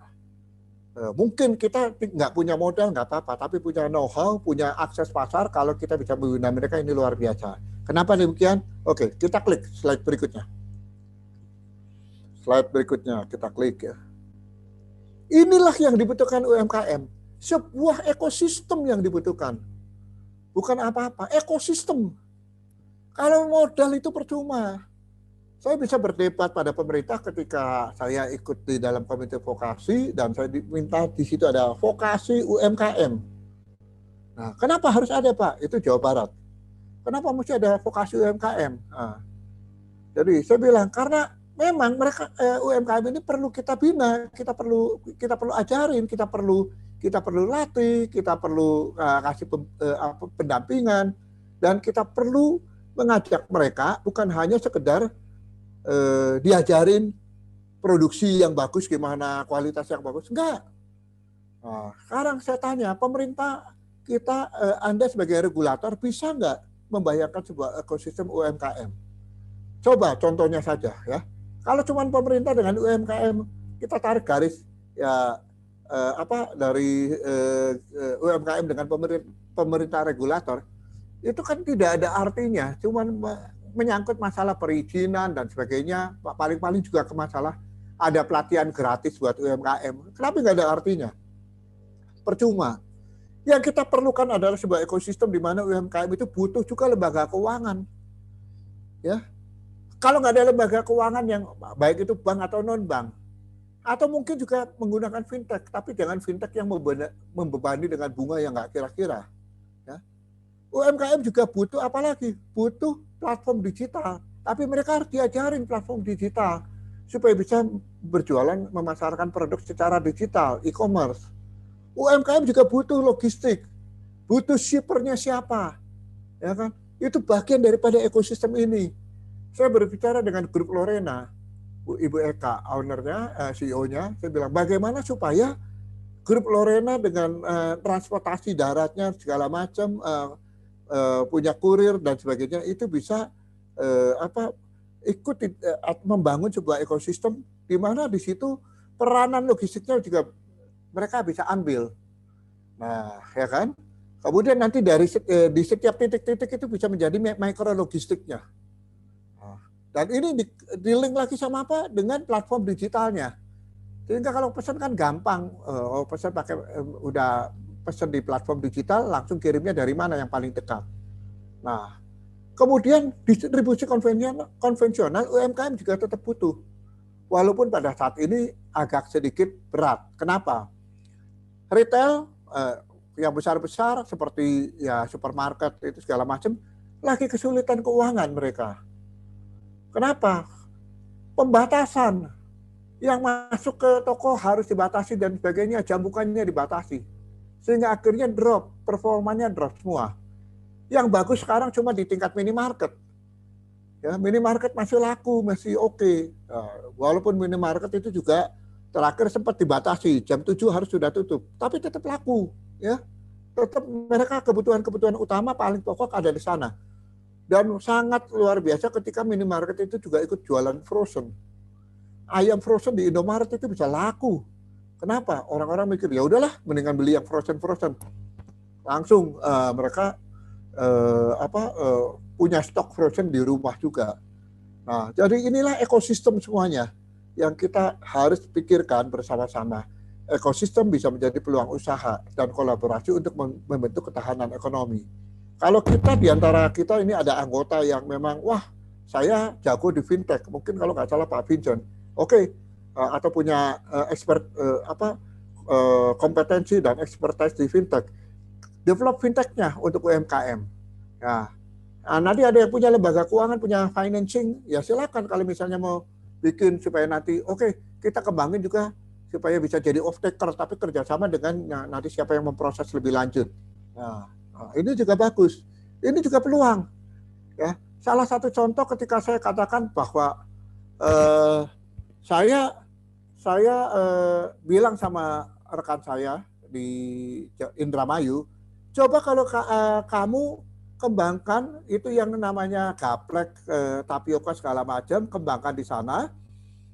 mungkin kita nggak punya modal, nggak apa-apa, tapi punya know-how, punya akses pasar, kalau kita bisa membina mereka ini luar biasa. Kenapa demikian? Oke, kita klik slide berikutnya. Slide berikutnya, kita klik ya. Inilah yang dibutuhkan UMKM. Sebuah ekosistem yang dibutuhkan. Bukan apa-apa, ekosistem. Kalau modal itu percuma. Saya bisa berdebat pada pemerintah ketika saya ikut di dalam komite vokasi dan saya diminta di situ ada vokasi UMKM. Nah, kenapa harus ada Pak? Itu Jawa Barat. Kenapa mesti ada vokasi UMKM? Nah, jadi saya bilang karena memang mereka UMKM ini perlu kita bina, kita perlu ajarin, kita perlu latih, kita perlu kasih pendampingan dan kita perlu mengajak mereka bukan hanya sekedar diajarin produksi yang bagus, gimana kualitas yang bagus, enggak. Nah, sekarang saya tanya, pemerintah kita, Anda sebagai regulator bisa enggak membayangkan sebuah ekosistem UMKM? Coba contohnya saja ya. Kalau cuma pemerintah dengan UMKM, kita tarik garis ya dari UMKM dengan pemerintah regulator, itu kan tidak ada artinya, cuman menyangkut masalah perizinan dan sebagainya, paling-paling juga ke masalah ada pelatihan gratis buat UMKM. Kenapa nggak ada artinya? Percuma. Yang kita perlukan adalah sebuah ekosistem di mana UMKM itu butuh juga lembaga keuangan. Ya, kalau nggak ada lembaga keuangan yang baik itu bank atau non-bank, atau mungkin juga menggunakan fintech, tapi jangan fintech yang membebani dengan bunga yang nggak kira-kira. Ya. UMKM juga butuh apa lagi? Butuh platform digital, tapi mereka harus diajarin platform digital supaya bisa berjualan, memasarkan produk secara digital, e-commerce. UMKM juga butuh logistik, butuh shippernya siapa, ya kan? Itu bagian daripada ekosistem ini. Saya berbicara dengan grup Lorena, Ibu Eka, ownernya, CEO-nya, saya bilang bagaimana supaya grup Lorena dengan transportasi daratnya segala macam, punya kurir dan sebagainya itu bisa ikut membangun sebuah ekosistem di mana di situ peranan logistiknya juga mereka bisa ambil. Nah, ya kan? Kemudian nanti di setiap titik-titik itu bisa menjadi mikro logistiknya. Nah, dan ini di-link lagi sama apa? Dengan platform digitalnya. Sehingga kalau pesan kan gampang, pesan pakai udah pesan di platform digital, langsung kirimnya dari mana yang paling dekat. Nah, kemudian distribusi konvensional UMKM juga tetap butuh. Walaupun pada saat ini agak sedikit berat. Kenapa? Retail yang besar-besar seperti ya supermarket itu segala macam lagi kesulitan keuangan mereka. Kenapa? Pembatasan. Yang masuk ke toko harus dibatasi dan sebagainya, jam bukanya dibatasi. Sehingga akhirnya drop, performanya drop semua. Yang bagus sekarang cuma di tingkat minimarket. Ya, minimarket masih laku, masih oke. Walaupun minimarket itu juga terakhir sempat dibatasi, jam 7 harus sudah tutup, tapi tetap laku. Ya, tetap mereka kebutuhan-kebutuhan utama paling pokok ada di sana. Dan sangat luar biasa ketika minimarket itu juga ikut jualan frozen. Ayam frozen di Indomaret itu bisa laku. Kenapa? Orang-orang mikir ya udahlah, mendingan beli yang frozen. Langsung mereka punya stok frozen di rumah juga. Nah, jadi inilah ekosistem semuanya yang kita harus pikirkan bersama-sama. ekosistem bisa menjadi peluang usaha dan kolaborasi untuk membentuk ketahanan ekonomi. Kalau kita di antara kita ini ada anggota yang memang, wah saya jago di fintech, mungkin kalau nggak salah Pak Vincent, oke, atau punya kompetensi dan expertise di fintech, develop fintechnya untuk UMKM. Ya, nanti ada yang punya lembaga keuangan, punya financing, ya silakan kalau misalnya mau bikin supaya nanti, oke, kita kembangin juga supaya bisa jadi off-taker, tapi kerjasama dengan nanti siapa yang memproses lebih lanjut. Nah, ini juga bagus. Ini juga peluang. Ya, salah satu contoh ketika saya katakan bahwa saya bilang sama rekan saya di Indramayu, coba kalau kamu kembangkan itu yang namanya gaplek, tapioka segala macam, kembangkan di sana.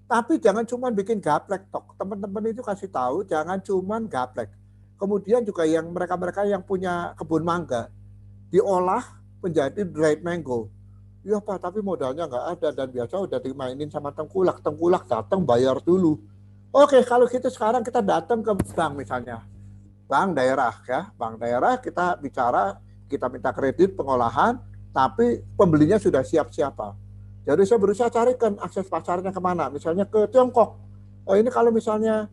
Tapi jangan cuma bikin gaplek tok. Teman-teman itu kasih tahu jangan cuma gaplek. Kemudian juga yang mereka-mereka yang punya kebun mangga diolah menjadi dried mango. Ya Pak, tapi modalnya nggak ada dan biasa udah dimainin sama tengkulak. Tengkulak datang bayar dulu. Oke, kalau gitu sekarang kita datang ke bank misalnya. Bank daerah ya, bank daerah kita bicara, kita minta kredit pengolahan, tapi pembelinya sudah siap-siapa. Jadi saya berusaha carikan akses pasarnya kemana, misalnya ke Tiongkok. Oh ini kalau misalnya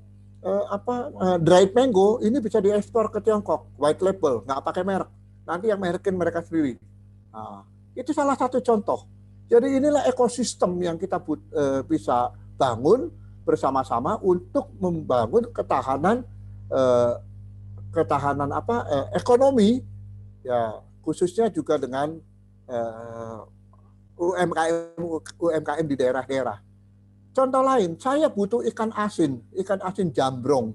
dried mango, ini bisa diekspor ke Tiongkok, white label, nggak pakai merek. Nanti yang merekin mereka sendiri. Nah, itu salah satu contoh. Jadi inilah ekosistem yang kita bisa bangun bersama-sama untuk membangun ketahanan ekonomi, ya khususnya juga dengan UMKM di daerah-daerah. Contoh lain, saya butuh ikan asin jambrong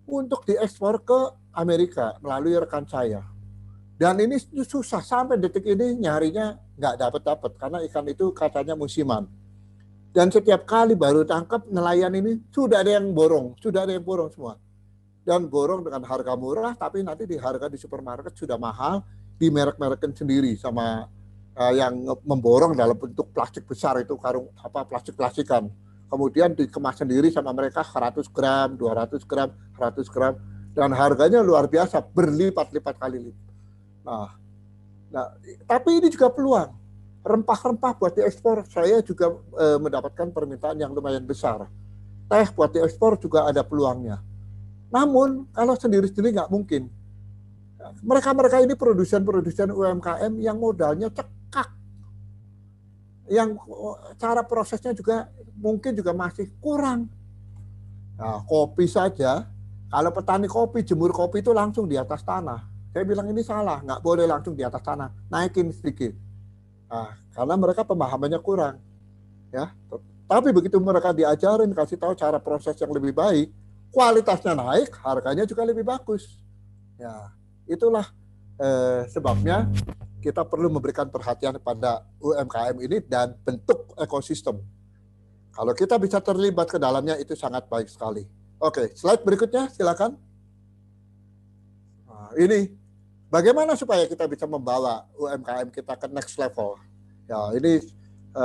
untuk diekspor ke Amerika melalui rekan saya. Dan ini susah, sampai detik ini nyarinya nggak dapat karena ikan itu katanya musiman. Dan setiap kali baru tangkap nelayan ini sudah ada yang borong semua. Dan borong dengan harga murah, tapi nanti harga di supermarket sudah mahal, di merek-merekin sendiri sama yang memborong dalam bentuk plastik besar itu, karung plastik-plastikan. Kemudian dikemas sendiri sama mereka 100 gram, 200 gram, 100 gram. Dan harganya luar biasa, berlipat-lipat kali lipat. Nah, tapi ini juga peluang. Rempah-rempah buat diekspor, saya juga mendapatkan permintaan yang lumayan besar. Teh buat diekspor juga ada peluangnya. Namun, kalau sendiri-sendiri nggak mungkin. Mereka-mereka ini produsen-produsen UMKM yang modalnya cekak. Yang cara prosesnya juga mungkin juga masih kurang. Nah, kopi saja, kalau petani kopi, jemur kopi itu langsung di atas tanah. Saya bilang ini salah, nggak boleh langsung di atas tanah, naikin sedikit. Nah, karena mereka pemahamannya kurang. Ya, tapi begitu mereka diajarin, kasih tahu cara proses yang lebih baik, kualitasnya naik, harganya juga lebih bagus. Ya, itulah sebabnya kita perlu memberikan perhatian pada UMKM ini dan bentuk ekosistem. Kalau kita bisa terlibat ke dalamnya itu sangat baik sekali. Oke, slide berikutnya silakan. Nah, ini bagaimana supaya kita bisa membawa UMKM kita ke next level. Ya, ini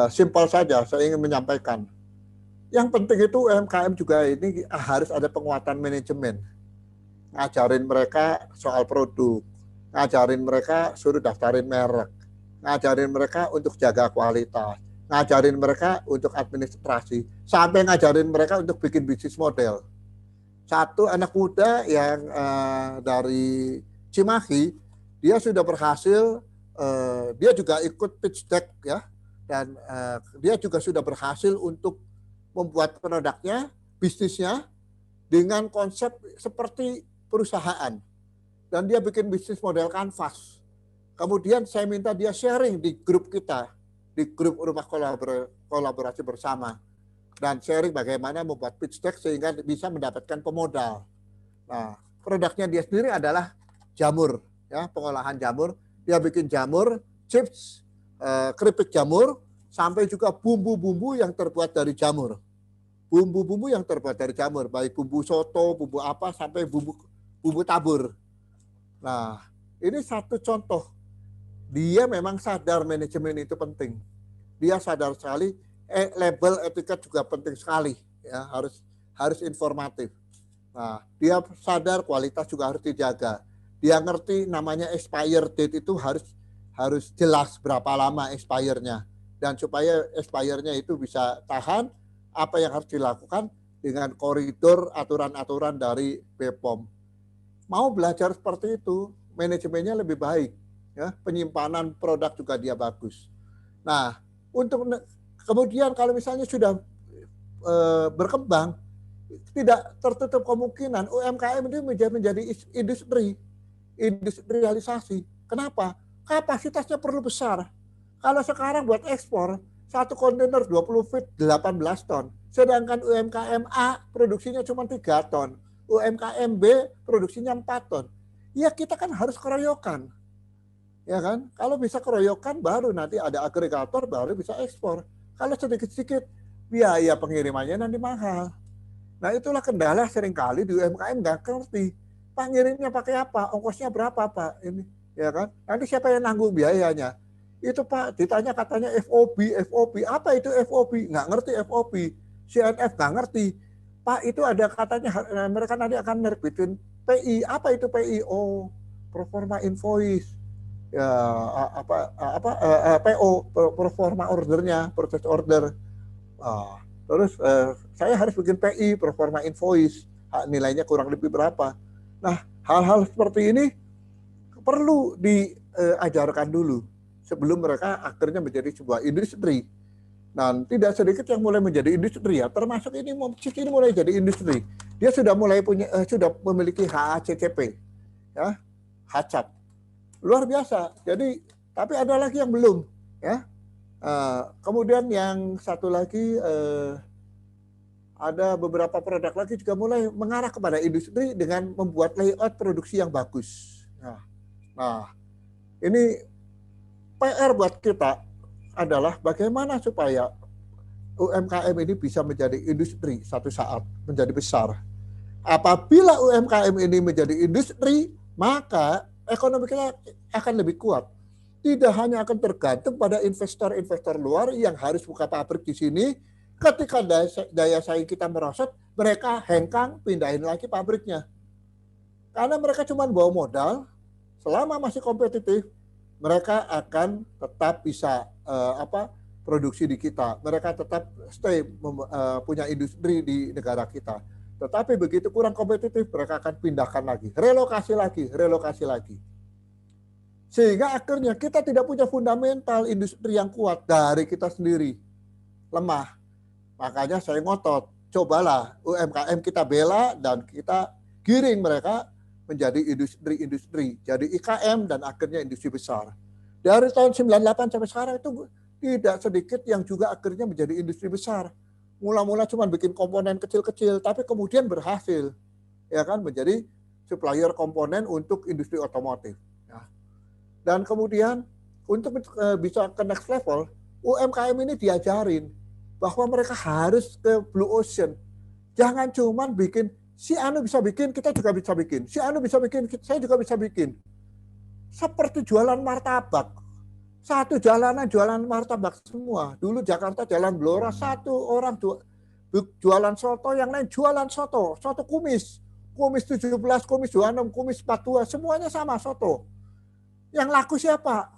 simpel saja saya ingin menyampaikan. Yang penting itu UMKM juga ini harus ada penguatan manajemen. Ngajarin mereka soal produk, ngajarin mereka suruh daftarin merek, ngajarin mereka untuk jaga kualitas, ngajarin mereka untuk administrasi, sampai ngajarin mereka untuk bikin bisnis model. Satu anak muda yang dari Cimahi, dia sudah berhasil, dia juga ikut pitch deck ya, dan dia juga sudah berhasil untuk membuat produknya, bisnisnya dengan konsep seperti perusahaan. Dan dia bikin bisnis model kanvas. Kemudian saya minta dia sharing di grup kita, di grup rumah kolaborasi bersama. Dan sharing bagaimana membuat pitch deck sehingga bisa mendapatkan pemodal. Nah, produknya dia sendiri adalah jamur, ya, pengolahan jamur. Dia bikin jamur, chips, keripik jamur, sampai juga bumbu-bumbu yang terbuat dari jamur. Bumbu-bumbu yang terbuat dari jamur, baik bumbu soto, bumbu apa, sampai bumbu tabur. Nah, ini satu contoh. Dia memang sadar manajemen itu penting. Dia sadar sekali, label etiket juga penting sekali, ya, harus informatif. Nah, dia sadar kualitas juga harus dijaga. Dia ngerti namanya expire date itu harus jelas berapa lama expire-nya. Dan supaya expire-nya itu bisa tahan, apa yang harus dilakukan dengan koridor aturan-aturan dari BPOM. Mau belajar seperti itu, manajemennya lebih baik. Ya, penyimpanan produk juga dia bagus. Nah, kemudian kalau misalnya sudah berkembang, tidak tertutup kemungkinan UMKM itu menjadi industrialisasi. Kenapa? Kapasitasnya perlu besar. Kalau sekarang buat ekspor, satu kontainer 20 feet 18 ton. Sedangkan UMKM A produksinya cuma 3 ton. UMKM B produksinya 4 ton. Ya kita kan harus keroyokan. Ya kan? Kalau bisa keroyokan baru nanti ada agregator baru bisa ekspor. Kalau sedikit-sedikit biaya pengirimannya nanti mahal. Nah itulah kendala seringkali di UMKM nggak ngerti. Pak ngirimnya pakai apa? Ongkosnya berapa Pak? Ini ya kan? Nanti siapa yang nanggung biayanya? Itu Pak ditanya katanya FOB. Apa itu FOB? Nggak ngerti FOB. CNF nggak ngerti. Pak itu ada katanya mereka nanti akan nerbitin PI. Apa itu PI? Oh, performa invoice. Ya PO, performa ordernya, purchase order. Terus saya harus bikin PI, performa invoice, nilainya kurang lebih berapa. Nah, hal-hal seperti ini perlu diajarkan dulu sebelum mereka akhirnya menjadi sebuah industri. Dan tidak sedikit yang mulai menjadi industri ya, termasuk ini mulai jadi industri. Dia sudah mulai sudah memiliki HACCP, ya, HACCP. Luar biasa. Jadi, tapi ada lagi yang belum, ya. Kemudian yang satu lagi ada beberapa produk lagi juga mulai mengarah kepada industri dengan membuat layout produksi yang bagus. Nah, ini PR buat kita adalah bagaimana supaya UMKM ini bisa menjadi industri satu saat, menjadi besar. Apabila UMKM ini menjadi industri, maka ekonomi kita akan lebih kuat. Tidak hanya akan tergantung pada investor-investor luar yang harus buka pabrik di sini. Ketika daya saing kita merosot, mereka hengkang pindahin lagi pabriknya. Karena mereka cuma bawa modal, selama masih kompetitif, mereka akan tetap bisa produksi di kita. Mereka tetap stay punya industri di negara kita. Tetapi begitu kurang kompetitif, mereka akan pindahkan lagi, relokasi lagi. Sehingga akhirnya kita tidak punya fundamental industri yang kuat dari kita sendiri. Lemah. Makanya saya ngotot, cobalah UMKM kita bela dan kita giring mereka menjadi industri-industri. Jadi IKM dan akhirnya industri besar. Dari tahun 98 sampai sekarang itu tidak sedikit yang juga akhirnya menjadi industri besar. Mula-mula cuma bikin komponen kecil-kecil, tapi kemudian berhasil ya kan menjadi supplier komponen untuk industri otomotif. Dan kemudian untuk bisa ke next level, UMKM ini diajarin bahwa mereka harus ke blue ocean. Jangan cuma bikin, si Anu bisa bikin, kita juga bisa bikin. Si Anu bisa bikin, saya juga bisa bikin. Seperti jualan martabak. Satu jalanan jualan martabak semua. Dulu Jakarta Jalan Blora, satu orang jualan soto, yang lain jualan soto kumis. Kumis 17, kumis 26, kumis 42, semuanya sama soto. Yang laku siapa?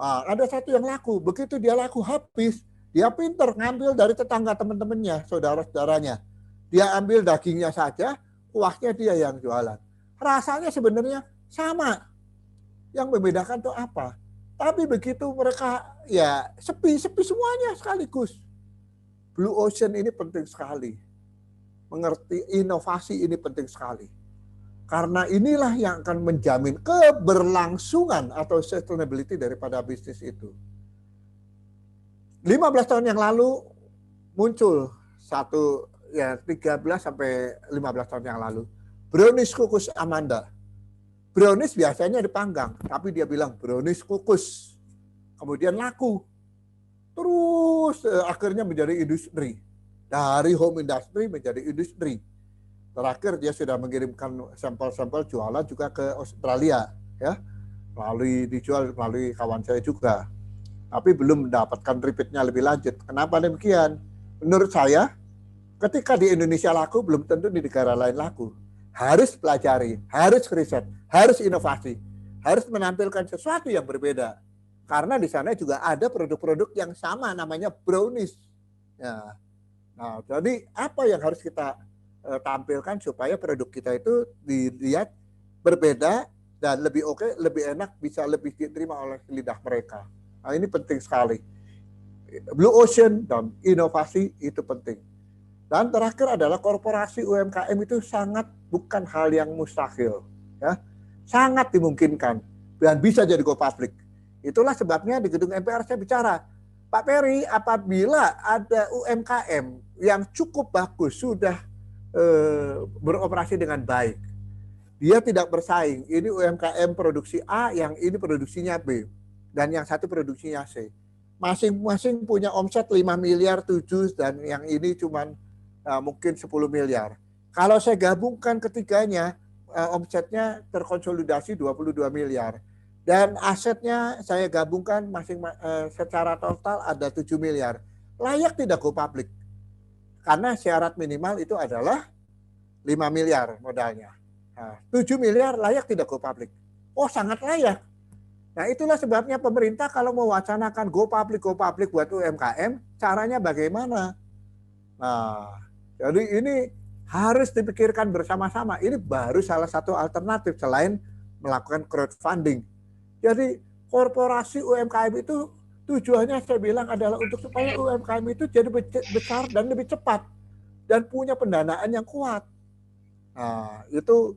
Ada satu yang laku. Begitu dia laku habis, dia pinter ngambil dari tetangga teman-temannya, saudara-saudaranya. Dia ambil dagingnya saja, kuahnya dia yang jualan. Rasanya sebenarnya sama. Yang membedakan itu apa? Tapi begitu mereka ya sepi semuanya sekaligus. Blue Ocean ini penting sekali. Mengerti inovasi ini penting sekali. Karena inilah yang akan menjamin keberlangsungan atau sustainability daripada bisnis itu. 15 tahun yang lalu muncul 13 sampai 15 tahun yang lalu. Brownies kukus Amanda. Brownies biasanya dipanggang, tapi dia bilang brownies kukus. Kemudian laku. Terus akhirnya menjadi industri. Dari home industry menjadi industri. Terakhir dia sudah mengirimkan sampel-sampel jualan juga ke Australia, ya, dijual melalui kawan saya juga. Tapi belum mendapatkan repeatnya lebih lanjut. Kenapa demikian? Menurut saya, ketika di Indonesia laku, belum tentu di negara lain laku. harus pelajari, harus riset, harus inovasi, harus menampilkan sesuatu yang berbeda. Karena di sana juga ada produk-produk yang sama namanya brownies. Ya. Nah, jadi apa yang harus kita tampilkan supaya produk kita itu dilihat berbeda dan lebih oke, lebih enak, bisa lebih diterima oleh lidah mereka. Nah, ini penting sekali. Blue Ocean dan inovasi itu penting. Dan terakhir adalah korporasi UMKM itu sangat bukan hal yang mustahil, ya, sangat dimungkinkan dan bisa jadi go public. Itulah sebabnya di gedung MPR saya bicara, Pak Peri, apabila ada UMKM yang cukup bagus sudah beroperasi dengan baik, dia tidak bersaing. Ini UMKM produksi A, yang ini produksinya B, dan yang satu produksinya C. Masing-masing punya omset 5 miliar, 7, dan yang ini cuman mungkin 10 miliar. Kalau saya gabungkan ketiganya, omsetnya terkonsolidasi 22 miliar. Dan asetnya saya gabungkan secara total ada 7 miliar. Layak tidak go public. Karena syarat minimal itu adalah 5 miliar modalnya. Nah, 7 miliar layak tidak go public. Oh, sangat layak. Nah, itulah sebabnya pemerintah kalau mewacanakan go public buat UMKM, caranya bagaimana? Nah, jadi ini harus dipikirkan bersama-sama. Ini baru salah satu alternatif selain melakukan crowdfunding. Jadi korporasi UMKM itu tujuannya saya bilang adalah untuk supaya UMKM itu jadi besar dan lebih cepat dan punya pendanaan yang kuat. Nah, itu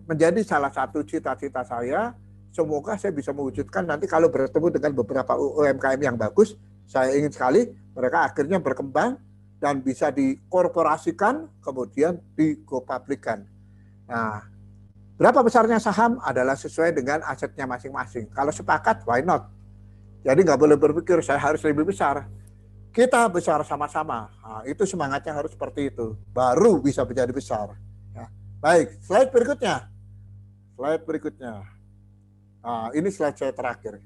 menjadi salah satu cita-cita saya. Semoga saya bisa mewujudkan nanti kalau bertemu dengan beberapa UMKM yang bagus. Saya ingin sekali mereka akhirnya berkembang dan bisa dikorporasikan, kemudian digo-publikan. Nah, berapa besarnya saham adalah sesuai dengan asetnya masing-masing. Kalau sepakat, why not? Jadi nggak boleh berpikir saya harus lebih besar. Kita besar sama-sama. Nah, itu semangatnya harus seperti itu. Baru bisa menjadi besar. Ya. Baik, slide berikutnya. Nah, ini slide saya terakhir.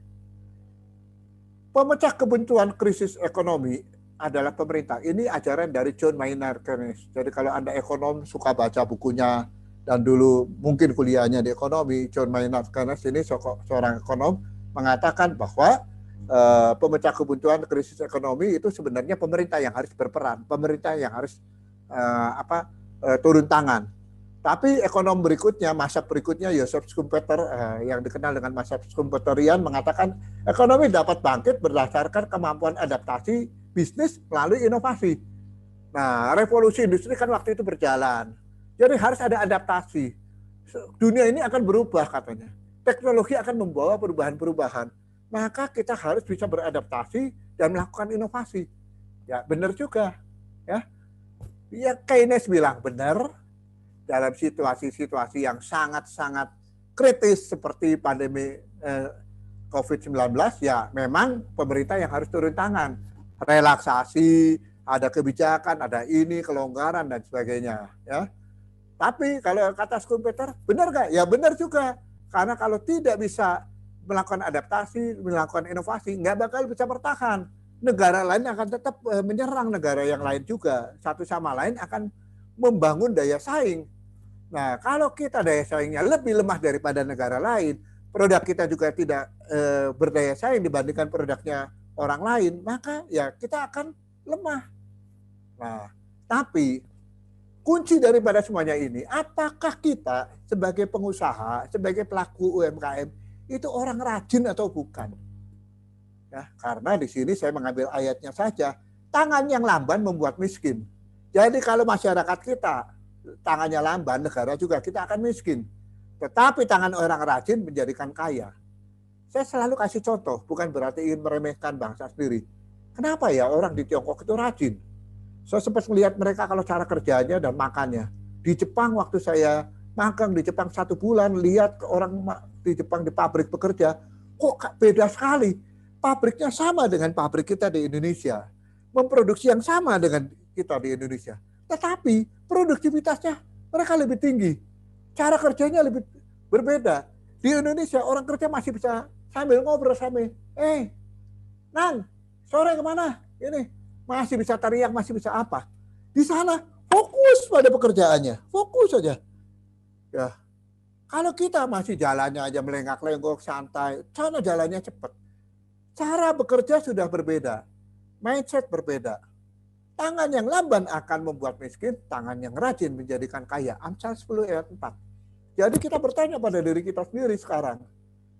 Pemecah kebuntuan krisis ekonomi adalah pemerintah. Ini ajaran dari John Maynard Keynes. Jadi kalau Anda ekonom suka baca bukunya dan dulu mungkin kuliahnya di ekonomi, John Maynard Keynes ini seorang ekonom mengatakan bahwa pemecah kebuntuan krisis ekonomi itu sebenarnya pemerintah yang harus berperan, pemerintah yang harus turun tangan. Tapi ekonom berikutnya, Joseph berikutnya, Joseph Schumpeter yang dikenal dengan masa Schumpeterian mengatakan ekonomi dapat bangkit berdasarkan kemampuan adaptasi bisnis melalui inovasi. Nah, revolusi industri kan waktu itu berjalan. Jadi harus ada adaptasi. Dunia ini akan berubah katanya. Teknologi akan membawa perubahan-perubahan. Maka kita harus bisa beradaptasi dan melakukan inovasi. Ya, benar juga. Ya, Keynes bilang benar. Dalam situasi-situasi yang sangat-sangat kritis seperti pandemi COVID-19, ya memang pemerintah yang harus turun tangan. Relaksasi, ada kebijakan, ada ini, kelonggaran, dan sebagainya. Ya. Tapi kalau kata Schumpeter, benar nggak? Ya benar juga. Karena kalau tidak bisa melakukan adaptasi, melakukan inovasi, nggak bakal bisa bertahan. Negara lain akan tetap menyerang negara yang lain juga. Satu sama lain akan membangun daya saing. Nah, kalau kita daya saingnya lebih lemah daripada negara lain, produk kita juga tidak berdaya saing dibandingkan produknya orang lain, maka ya kita akan lemah. Nah, tapi kunci daripada semuanya ini, apakah kita sebagai pengusaha, sebagai pelaku UMKM, itu orang rajin atau bukan? Ya, karena di sini saya mengambil ayatnya saja, tangan yang lamban membuat miskin. Jadi kalau masyarakat kita tangannya lamban, negara juga kita akan miskin. Tetapi tangan orang rajin menjadikan kaya. Saya selalu kasih contoh, bukan berarti ingin meremehkan bangsa sendiri. Kenapa ya orang di Tiongkok itu rajin? Saya sempat melihat mereka kalau cara kerjanya dan makannya. Di Jepang waktu saya magang di Jepang 1 bulan, lihat orang di Jepang di pabrik bekerja, kok beda sekali. Pabriknya sama dengan pabrik kita di Indonesia. Memproduksi yang sama dengan kita di Indonesia. Tetapi produktivitasnya mereka lebih tinggi. Cara kerjanya lebih berbeda. Di Indonesia orang kerja masih bisa sambil ngobrol sambil, Nang, sore kemana? Ini masih bisa teriak, masih bisa apa. Di sana fokus pada pekerjaannya, fokus saja. Ya, kalau kita masih jalannya aja melengak-lenggok santai, sana jalannya cepat. Cara bekerja sudah berbeda, mindset berbeda. Tangan yang lamban akan membuat miskin, tangan yang rajin menjadikan kaya. Amsal 10 ayat 4. Jadi kita bertanya pada diri kita sendiri sekarang.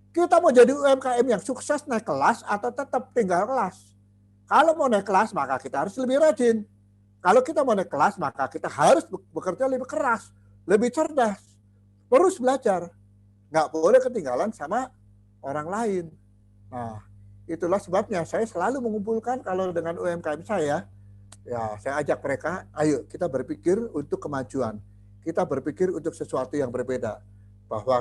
Kita mau jadi UMKM yang sukses naik kelas atau tetap tinggal kelas? Kalau mau naik kelas maka kita harus lebih rajin. Kalau kita mau naik kelas maka kita harus bekerja lebih keras, lebih cerdas, terus belajar. Nggak boleh ketinggalan sama orang lain. Nah, itulah sebabnya saya selalu mengumpulkan kalau dengan UMKM saya, ya saya ajak mereka, ayo kita berpikir untuk kemajuan. Kita berpikir untuk sesuatu yang berbeda. Bahwa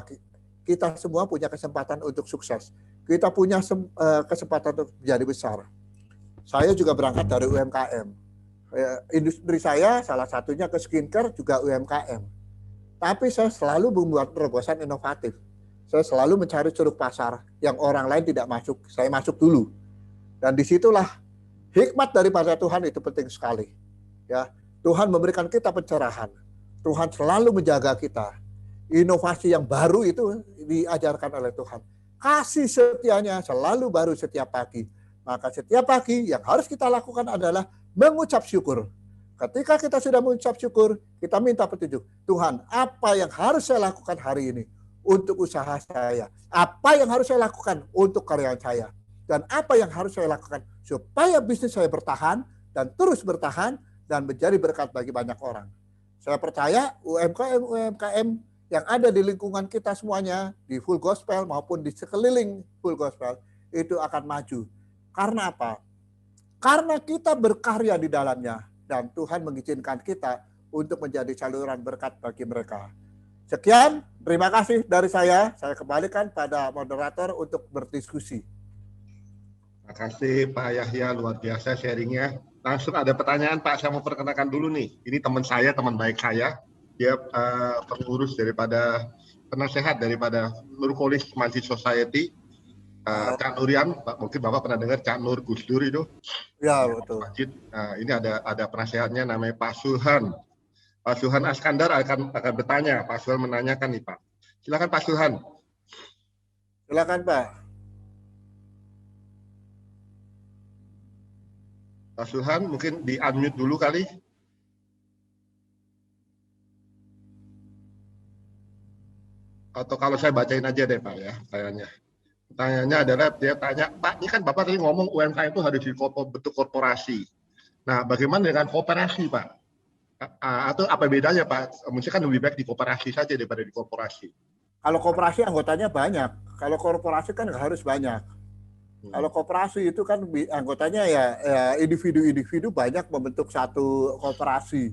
kita semua punya kesempatan untuk sukses. Kita punya kesempatan untuk menjadi besar. Saya juga berangkat dari UMKM. Industri saya salah satunya ke skincare juga UMKM. Tapi saya selalu membuat terobosan inovatif. Saya selalu mencari curug pasar yang orang lain tidak masuk. Saya masuk dulu. Dan disitulah hikmat daripada Tuhan itu penting sekali. Ya, Tuhan memberikan kita pencerahan. Tuhan selalu menjaga kita. Inovasi yang baru itu diajarkan oleh Tuhan. Kasih setianya selalu baru setiap pagi. Maka setiap pagi yang harus kita lakukan adalah mengucap syukur. Ketika kita sudah mengucap syukur, kita minta petunjuk. Tuhan, apa yang harus saya lakukan hari ini untuk usaha saya? Apa yang harus saya lakukan untuk karyawan saya? Dan apa yang harus saya lakukan supaya bisnis saya bertahan dan terus bertahan dan menjadi berkat bagi banyak orang. Saya percaya UMKM yang ada di lingkungan kita semuanya, di Full Gospel maupun di sekeliling Full Gospel, itu akan maju. Karena apa? Karena kita berkarya di dalamnya dan Tuhan mengizinkan kita untuk menjadi saluran berkat bagi mereka. Sekian, terima kasih dari saya. Saya kembalikan pada moderator untuk berdiskusi. Terima kasih Pak Yahya, luar biasa sharingnya. Langsung ada pertanyaan Pak, saya mau perkenalkan dulu nih. Ini teman saya, teman baik saya. Dia pengurus daripada, penasehat daripada Nur College Masjid Society. Cak Nurian, mungkin Bapak pernah dengar Cak Nur Gus Dur itu? Ya, betul. Masjid. Nah, ini ada penasehatnya namanya Pak Suhan. Pak Suhan Askandar akan bertanya. Pak Suhan menanyakan nih Pak. Silakan Pak Suhan. Silakan Pak. Pak Suhan mungkin di-unmute dulu kali. Atau kalau saya bacain aja deh Pak ya, kayaknya. Pertanyaannya adalah dia tanya, Pak, ini kan Bapak tadi ngomong UMKM itu harus bentuk korporasi. Nah, bagaimana dengan kooperasi, Pak? Atau apa bedanya, Pak? Mungkin kan lebih baik di kooperasi saja daripada di korporasi. Kalau kooperasi anggotanya banyak. Kalau korporasi kan nggak harus banyak. Kalau kooperasi itu kan anggotanya ya individu-individu banyak membentuk satu kooperasi.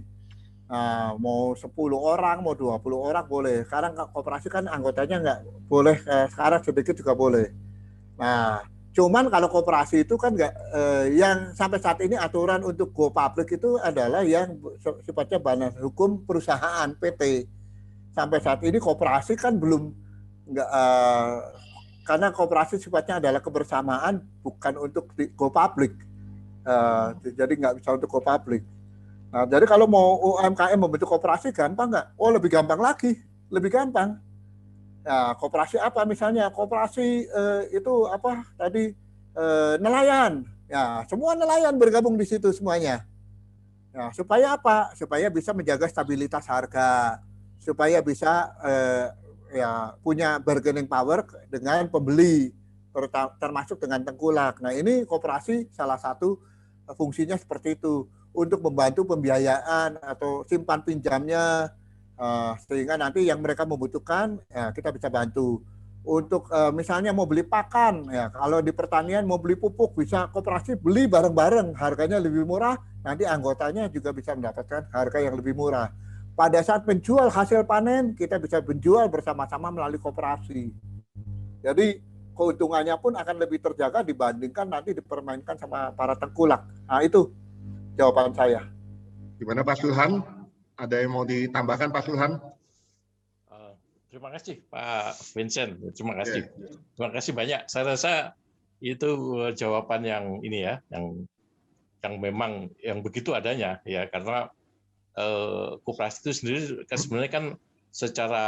Nah, mau 10 orang, mau 20 orang boleh. Sekarang koperasi kan anggotanya nggak boleh, sekarang sedikit juga boleh. Nah, cuman kalau koperasi itu kan nggak, yang sampai saat ini aturan untuk go public itu adalah yang sifatnya badan hukum perusahaan PT. Sampai saat ini koperasi kan belum nggak, karena koperasi sifatnya adalah kebersamaan, bukan untuk go public. Jadi nggak bisa untuk go public. Nah, jadi kalau mau UMKM membentuk koperasi gampang nggak? Oh, lebih gampang lagi, lebih gampang. Nah, koperasi apa misalnya? Koperasi itu apa tadi, nelayan. Ya, semua nelayan bergabung di situ semuanya. Nah, supaya apa? Supaya bisa menjaga stabilitas harga, supaya bisa ya punya bargaining power dengan pembeli, termasuk dengan tengkulak. Nah, ini koperasi salah satu fungsinya seperti itu. Untuk membantu pembiayaan atau simpan pinjamnya, sehingga nanti yang mereka membutuhkan ya kita bisa bantu. Untuk misalnya mau beli pakan, ya kalau di pertanian mau beli pupuk bisa koperasi beli bareng-bareng, harganya lebih murah, nanti anggotanya juga bisa mendapatkan harga yang lebih murah. Pada saat menjual hasil panen, kita bisa menjual bersama-sama melalui koperasi. Jadi keuntungannya pun akan lebih terjaga dibandingkan nanti dipermainkan sama para tengkulak. Nah, itu jawaban saya. Gimana Pak Suhan? Ada yang mau ditambahkan Pak Suhan? Terima kasih Pak Vincent. Terima kasih. Terima kasih banyak. Saya rasa itu jawaban yang ini ya, yang memang yang begitu adanya ya, karena koperasi itu sendiri kan sebenarnya kan secara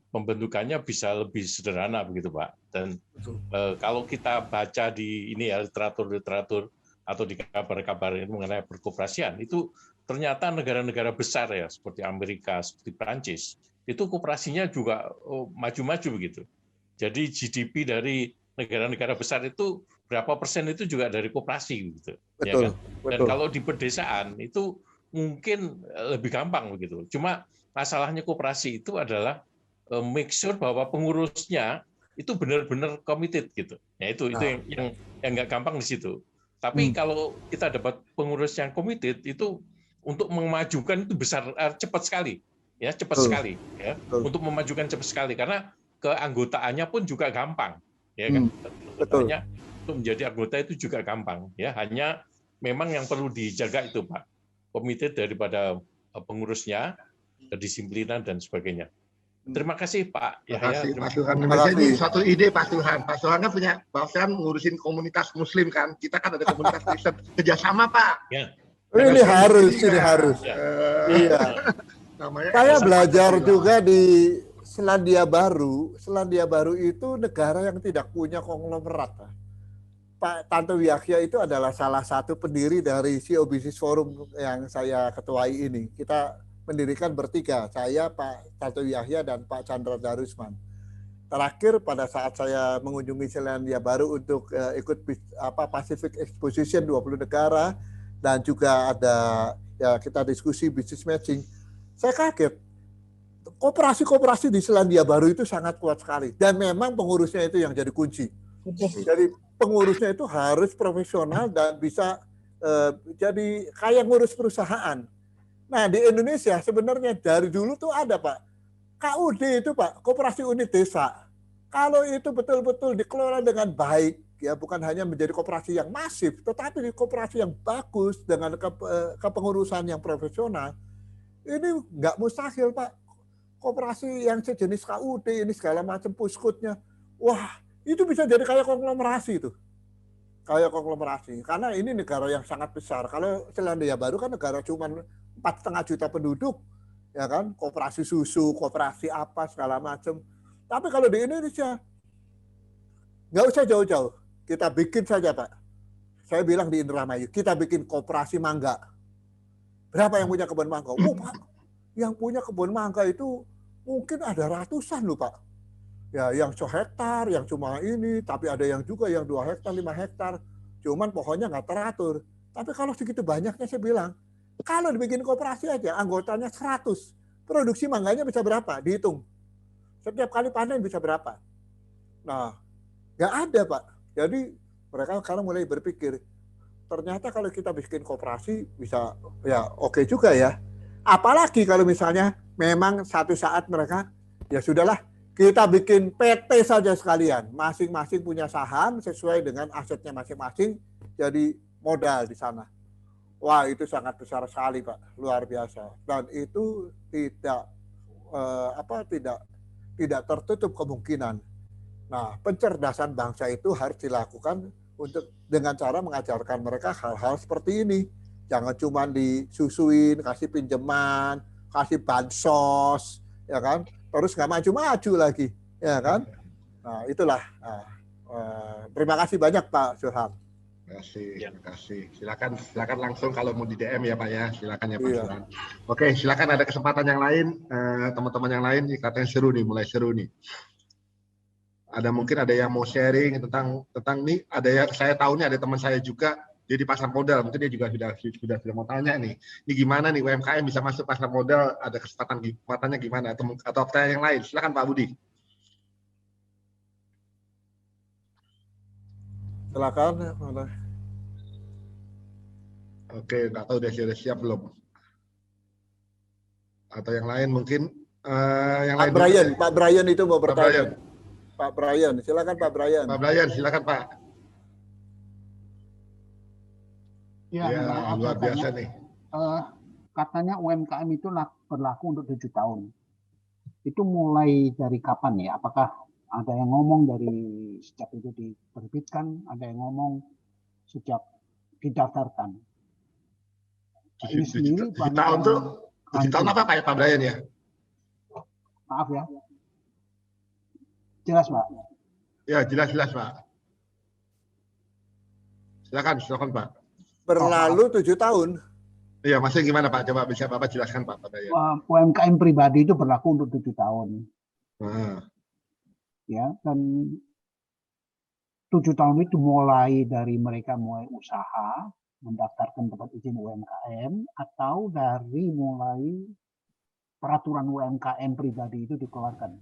pembentukannya bisa lebih sederhana begitu Pak. Dan kalau kita baca di ini ya literatur atau di kabar-kabar ini mengenai perkoperasian, itu ternyata negara-negara besar ya seperti Amerika, seperti Prancis, itu koperasinya juga maju-maju begitu. Jadi GDP dari negara-negara besar itu berapa persen itu juga dari koperasi gitu. Betul, Ya kan? Dan betul. kalau di pedesaan itu mungkin lebih gampang begitu. Cuma masalahnya koperasi itu adalah make sure bahwa pengurusnya itu benar-benar committed gitu. Ya itu yang nggak gampang di situ. Tapi kalau kita dapat pengurus yang committed itu untuk memajukan itu cepat sekali, ya cepat sekali, ya untuk memajukan cepat sekali karena keanggotaannya pun juga gampang, ya kan? Keanggotaannya untuk menjadi anggota itu juga gampang, ya hanya memang yang perlu dijaga itu Pak, committed daripada pengurusnya, kedisiplinan dan sebagainya. Terima kasih Pak Yahya. Terima kasih Pak Tuhan. Ini suatu ide Pak Tuhan. Pak Tuhan kan punya bahkan ngurusin komunitas Muslim kan. Kita kan ada komunitas Kristen. Kerjasama Pak. Ya. Ini harus. Iya. Saya belajar juga di Selandia Baru. Selandia Baru itu negara yang tidak punya konglomerat. Pak Tanto Yahya itu adalah salah satu pendiri dari CEO Business Forum yang saya ketuai ini. Kita mendirikan bertiga, saya, Pak Tanto Yahya, dan Pak Chandra Darusman. Terakhir pada saat saya mengunjungi Selandia Baru untuk ikut Pacific Exposition 20 negara, dan juga ada ya kita diskusi business matching, saya kaget. Koperasi-koperasi di Selandia Baru itu sangat kuat sekali, dan memang pengurusnya itu yang jadi kunci. Jadi pengurusnya itu harus profesional dan bisa jadi kayak ngurus perusahaan. Nah di Indonesia sebenarnya dari dulu tuh ada Pak, KUD itu Pak, Koperasi Unit Desa. Kalau itu betul-betul dikelola dengan baik, ya bukan hanya menjadi koperasi yang masif, tetapi di koperasi yang bagus dengan kepengurusan yang profesional, ini nggak mustahil Pak. Koperasi yang sejenis KUD ini segala macam puskutnya, wah itu bisa jadi kayak konglomerasi itu. Kayak konglomerasi, karena ini negara yang sangat besar. Kalau Selandia Baru kan negara cuma 4,5 juta penduduk, ya kan, koperasi susu, koperasi apa segala macam. Tapi kalau di Indonesia nggak usah jauh-jauh, kita bikin saja Pak. Saya bilang di Indramayu, kita bikin koperasi mangga. Berapa yang punya kebun mangga? Oh Pak, yang punya kebun mangga itu mungkin ada ratusan loh Pak. Ya, yang 1 hektar, yang cuma ini, tapi ada yang juga yang 2 hektar, 5 hektar. Cuman pohonnya nggak teratur. Tapi kalau segitu banyaknya saya bilang, kalau dibikin koperasi aja, anggotanya 100. Produksi mangganya bisa berapa? Dihitung. Setiap kali panen bisa berapa? Nah, nggak ada Pak. Jadi mereka sekarang mulai berpikir, ternyata kalau kita bikin koperasi bisa ya oke juga ya. Apalagi kalau misalnya memang satu saat mereka, ya sudahlah, kita bikin PT saja sekalian, masing-masing punya saham sesuai dengan asetnya masing-masing, jadi modal di sana. Wah itu sangat besar sekali Pak, luar biasa. Dan itu tidak tertutup kemungkinan. Nah pencerdasan bangsa itu harus dilakukan dengan cara mengajarkan mereka hal-hal seperti ini. Jangan cuma disusuin, kasih pinjaman, kasih bansos, ya kan? Terus nggak maju-maju lagi, ya kan? Nah itulah. Terima kasih banyak Pak Suhan. Terima kasih. Silakan langsung kalau mau di DM ya Pak ya. Silakan ya Pak Suhan. Oke, silakan ada kesempatan yang lain, teman-teman yang lain. Katanya seru nih, mulai seru nih. Mungkin ada yang mau sharing tentang nih. Ada yang saya tahu nih ada teman saya juga. Dia di pasar modal, mungkin dia juga sudah mau tanya nih. Ini gimana nih UMKM bisa masuk pasar modal? Ada kesempatannya gimana? Atau pertanyaan yang lain? Silakan Pak Budi. Silakan. Oke, nggak tahu udah siap belum? Atau yang lain mungkin? Pak Brian itu mau bertanya. Pak Brian, silakan Pak Brian. Pak Brian, silakan Pak. Ya, luar biasa nih. Katanya UMKM itu berlaku untuk 7 tahun. Itu mulai dari kapan ya? Apakah ada yang ngomong dari sejak itu diterbitkan, ada yang ngomong sejak didaftarkan? 7 tahun tuh 7 tahun apa Pak Brian ya? Maaf ya. Jelas, Pak? Ya, jelas Pak. Silakan Pak. Berlalu 7 tahun. Iya, maksudnya gimana Pak? Coba bisa Bapak jelaskan Pak Brian. UMKM pribadi itu berlaku untuk 7 tahun. Ya, dan 7 tahun itu mulai dari mereka mulai usaha, mendaftarkan tempat izin UMKM, atau dari mulai peraturan UMKM pribadi itu dikeluarkan.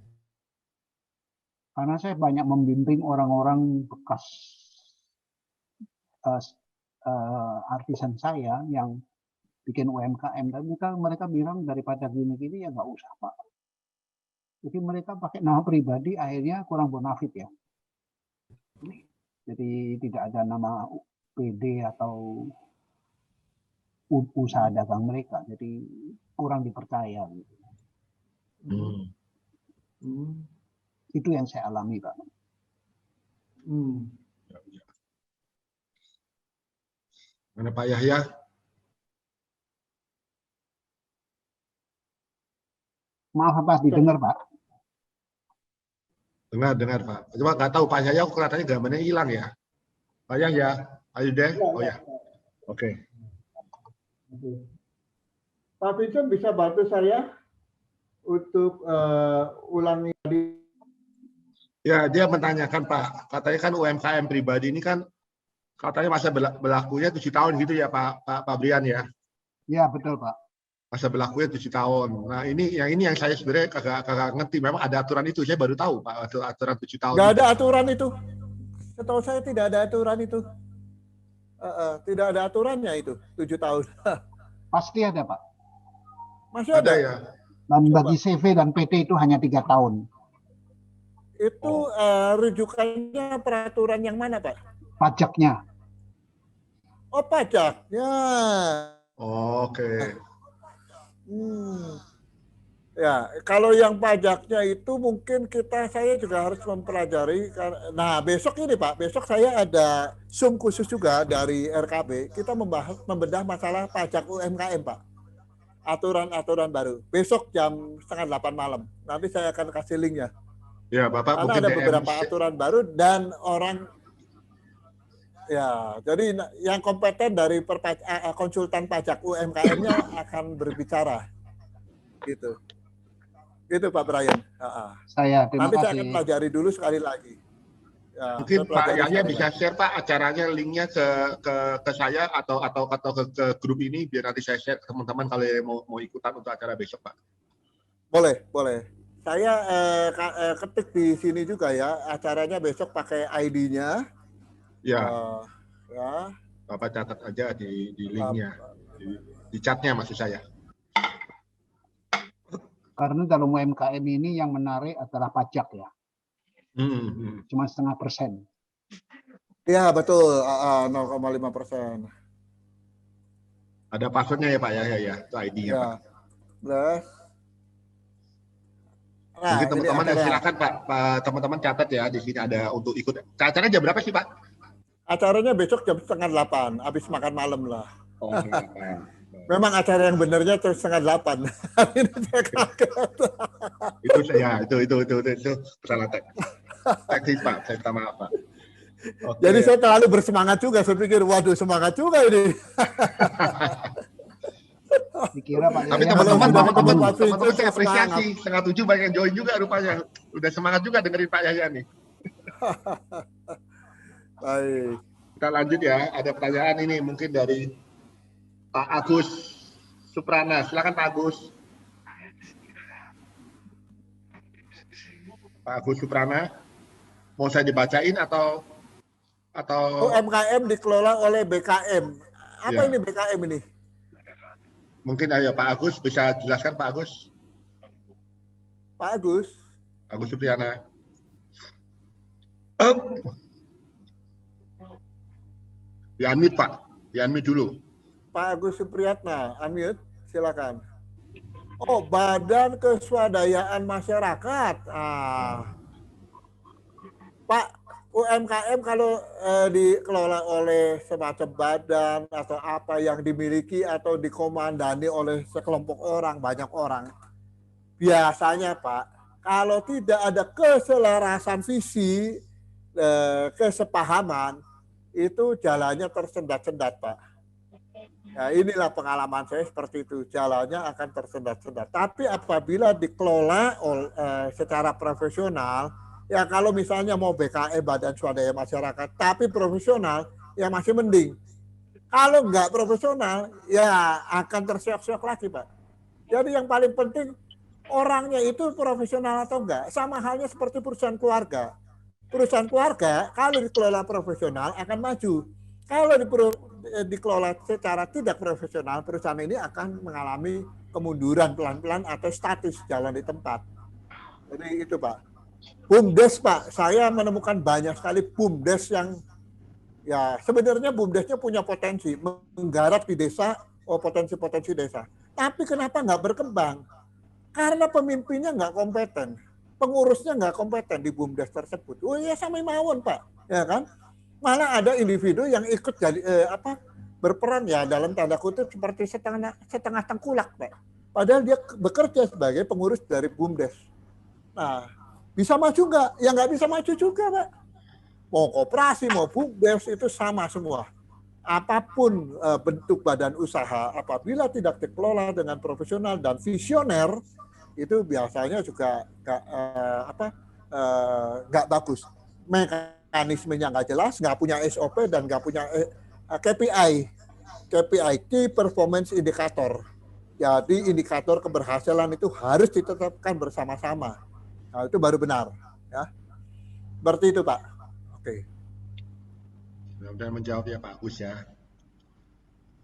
Karena saya banyak membimbing orang-orang bekas artisan saya yang bikin UMKM, dan mereka bilang daripada gini-gini ya nggak usah Pak. Jadi mereka pakai nama pribadi akhirnya kurang bonafit ya. Jadi tidak ada nama PD atau usaha dagang mereka, jadi kurang dipercaya. Gitu. Itu yang saya alami Pak. Mana Pak Yahya? Maaf Pak, didengar Pak? Dengar Pak. Cuma nggak tahu Pak Yahya kelihatannya gambarnya hilang ya. Pak Yahya, are you there? Oh ya. Oke. Pak Vincent bisa bantu saya untuk ulangi tadi. Ya, dia menanyakan Pak, katanya kan UMKM pribadi ini kan katanya masa berlakunya 7 tahun gitu ya Pak Brian ya? Ya betul Pak. Masa berlakunya 7 tahun. Nah ini yang saya sebenarnya kagak ngerti. Memang ada aturan itu, saya baru tahu Pak, aturan 7 tahun. Nggak ada aturan itu. Setahu saya tidak ada aturan itu. Tidak ada aturannya itu 7 tahun. Pasti ada Pak. Masih ada ya. Dan bagi CV dan PT itu hanya 3 tahun. Itu rujukannya peraturan yang mana Pak? Pajaknya. Oh pajaknya. Oke. Ya, kalau yang pajaknya itu mungkin saya juga harus mempelajari. Nah, besok ini Pak, besok saya ada Zoom khusus juga dari RKB. Kita membedah masalah pajak UMKM Pak. Aturan-aturan baru. Besok jam 7:30 malam. Nanti saya akan kasih linknya. Ya, Bapak Karena mungkin ada beberapa aturan baru dan orang ya, jadi yang kompeten dari konsultan pajak UMKM-nya akan berbicara. Gitu. Itu Pak Brian. Terima Nanti kasih. saya akan pelajari dulu sekali lagi. Ya, mungkin Pak Yahya bisa share Pak acaranya, linknya ke saya atau ke grup ini biar nanti saya share ke teman-teman kalau mau ikutan untuk acara besok Pak. Boleh. Saya ketik di sini juga ya, acaranya besok pakai ID-nya. Ya. Ya. Bapak catat aja di linknya, di chatnya maksud saya. Karena dalam UMKM ini yang menarik adalah pajak ya. Cuma 0,5%. Iya betul, 0,5%. Ada passwordnya ya Pak ya, itu ID-nya ya. Pak. Plus. Nah, mungkin teman-teman silakan Pak, teman-teman catat ya, di sini ada untuk ikut. Acaranya jam berapa sih Pak? Acaranya besok jam 7:30, habis makan malam lah. Oh, Memang acara yang benernya jam 7:30. Ini saya kaget. Itu salah teknis Pak, saya minta maaf Pak. Okay. Jadi saya terlalu bersemangat juga, saya pikir waduh semangat juga ini. Dikira Pak. Tapi teman-teman saya apresiasi, 6:30 banyak yang join juga rupanya. Udah semangat juga dengerin Pak Yahya nih. Baik. Kita lanjut ya, ada pertanyaan ini mungkin dari Pak Agus Suprana. Silakan Pak Agus. Pak Agus Suprana, mau saya dibacain atau UMKM dikelola oleh BKM. Apa ini BKM ini? Mungkin ayo Pak Agus bisa jelaskan Pak Agus. Pak Agus. Agus Suprana. Di-unmute Pak, di-unmute dulu. Pak Agus Supriyatna, unmute, silakan. Oh, Badan Keswadayaan Masyarakat. Pak, UMKM kalau dikelola oleh semacam badan atau apa yang dimiliki atau dikomandani oleh sekelompok orang, banyak orang, biasanya Pak, kalau tidak ada keselarasan visi, kesepahaman, itu jalannya tersendat-sendat Pak. Nah, inilah pengalaman saya seperti itu, jalannya akan tersendat-sendat. Tapi apabila dikelola secara profesional, ya kalau misalnya mau BKM Badan Swadaya Masyarakat, tapi profesional, ya masih mending. Kalau nggak profesional, ya akan terseok-seok lagi Pak. Jadi yang paling penting, orangnya itu profesional atau enggak. Sama halnya seperti perusahaan keluarga. Perusahaan keluarga, kalau dikelola profesional akan maju. Kalau dikelola secara tidak profesional, perusahaan ini akan mengalami kemunduran pelan-pelan atau statis, jalan di tempat. Jadi itu Pak. BUMDes Pak, saya menemukan banyak sekali BUMDes yang ya sebenarnya BUMDesnya punya potensi menggarap di desa, potensi-potensi desa. Tapi kenapa nggak berkembang? Karena pemimpinnya nggak kompeten, pengurusnya nggak kompeten di BUMDes tersebut. Oh ya sama mawon Pak, ya kan? Malah ada individu yang ikut jadi berperan ya dalam tanda kutip seperti setengah tengkulak Pak. Padahal dia bekerja sebagai pengurus dari BUMDes. Nah, bisa maju nggak? Ya nggak bisa maju juga Pak. Mau koperasi, mau BUMDes itu sama semua. Apapun bentuk badan usaha, apabila tidak dikelola dengan profesional dan visioner, itu biasanya juga nggak bagus. Mekanismenya nggak jelas, nggak punya SOP dan nggak punya KPI, Key Performance Indicator. Jadi indikator keberhasilan itu harus ditetapkan bersama-sama. Nah, itu baru benar, ya. Seperti itu Pak. Oke. Mudah-mudahan menjawab ya Pak Agus ya.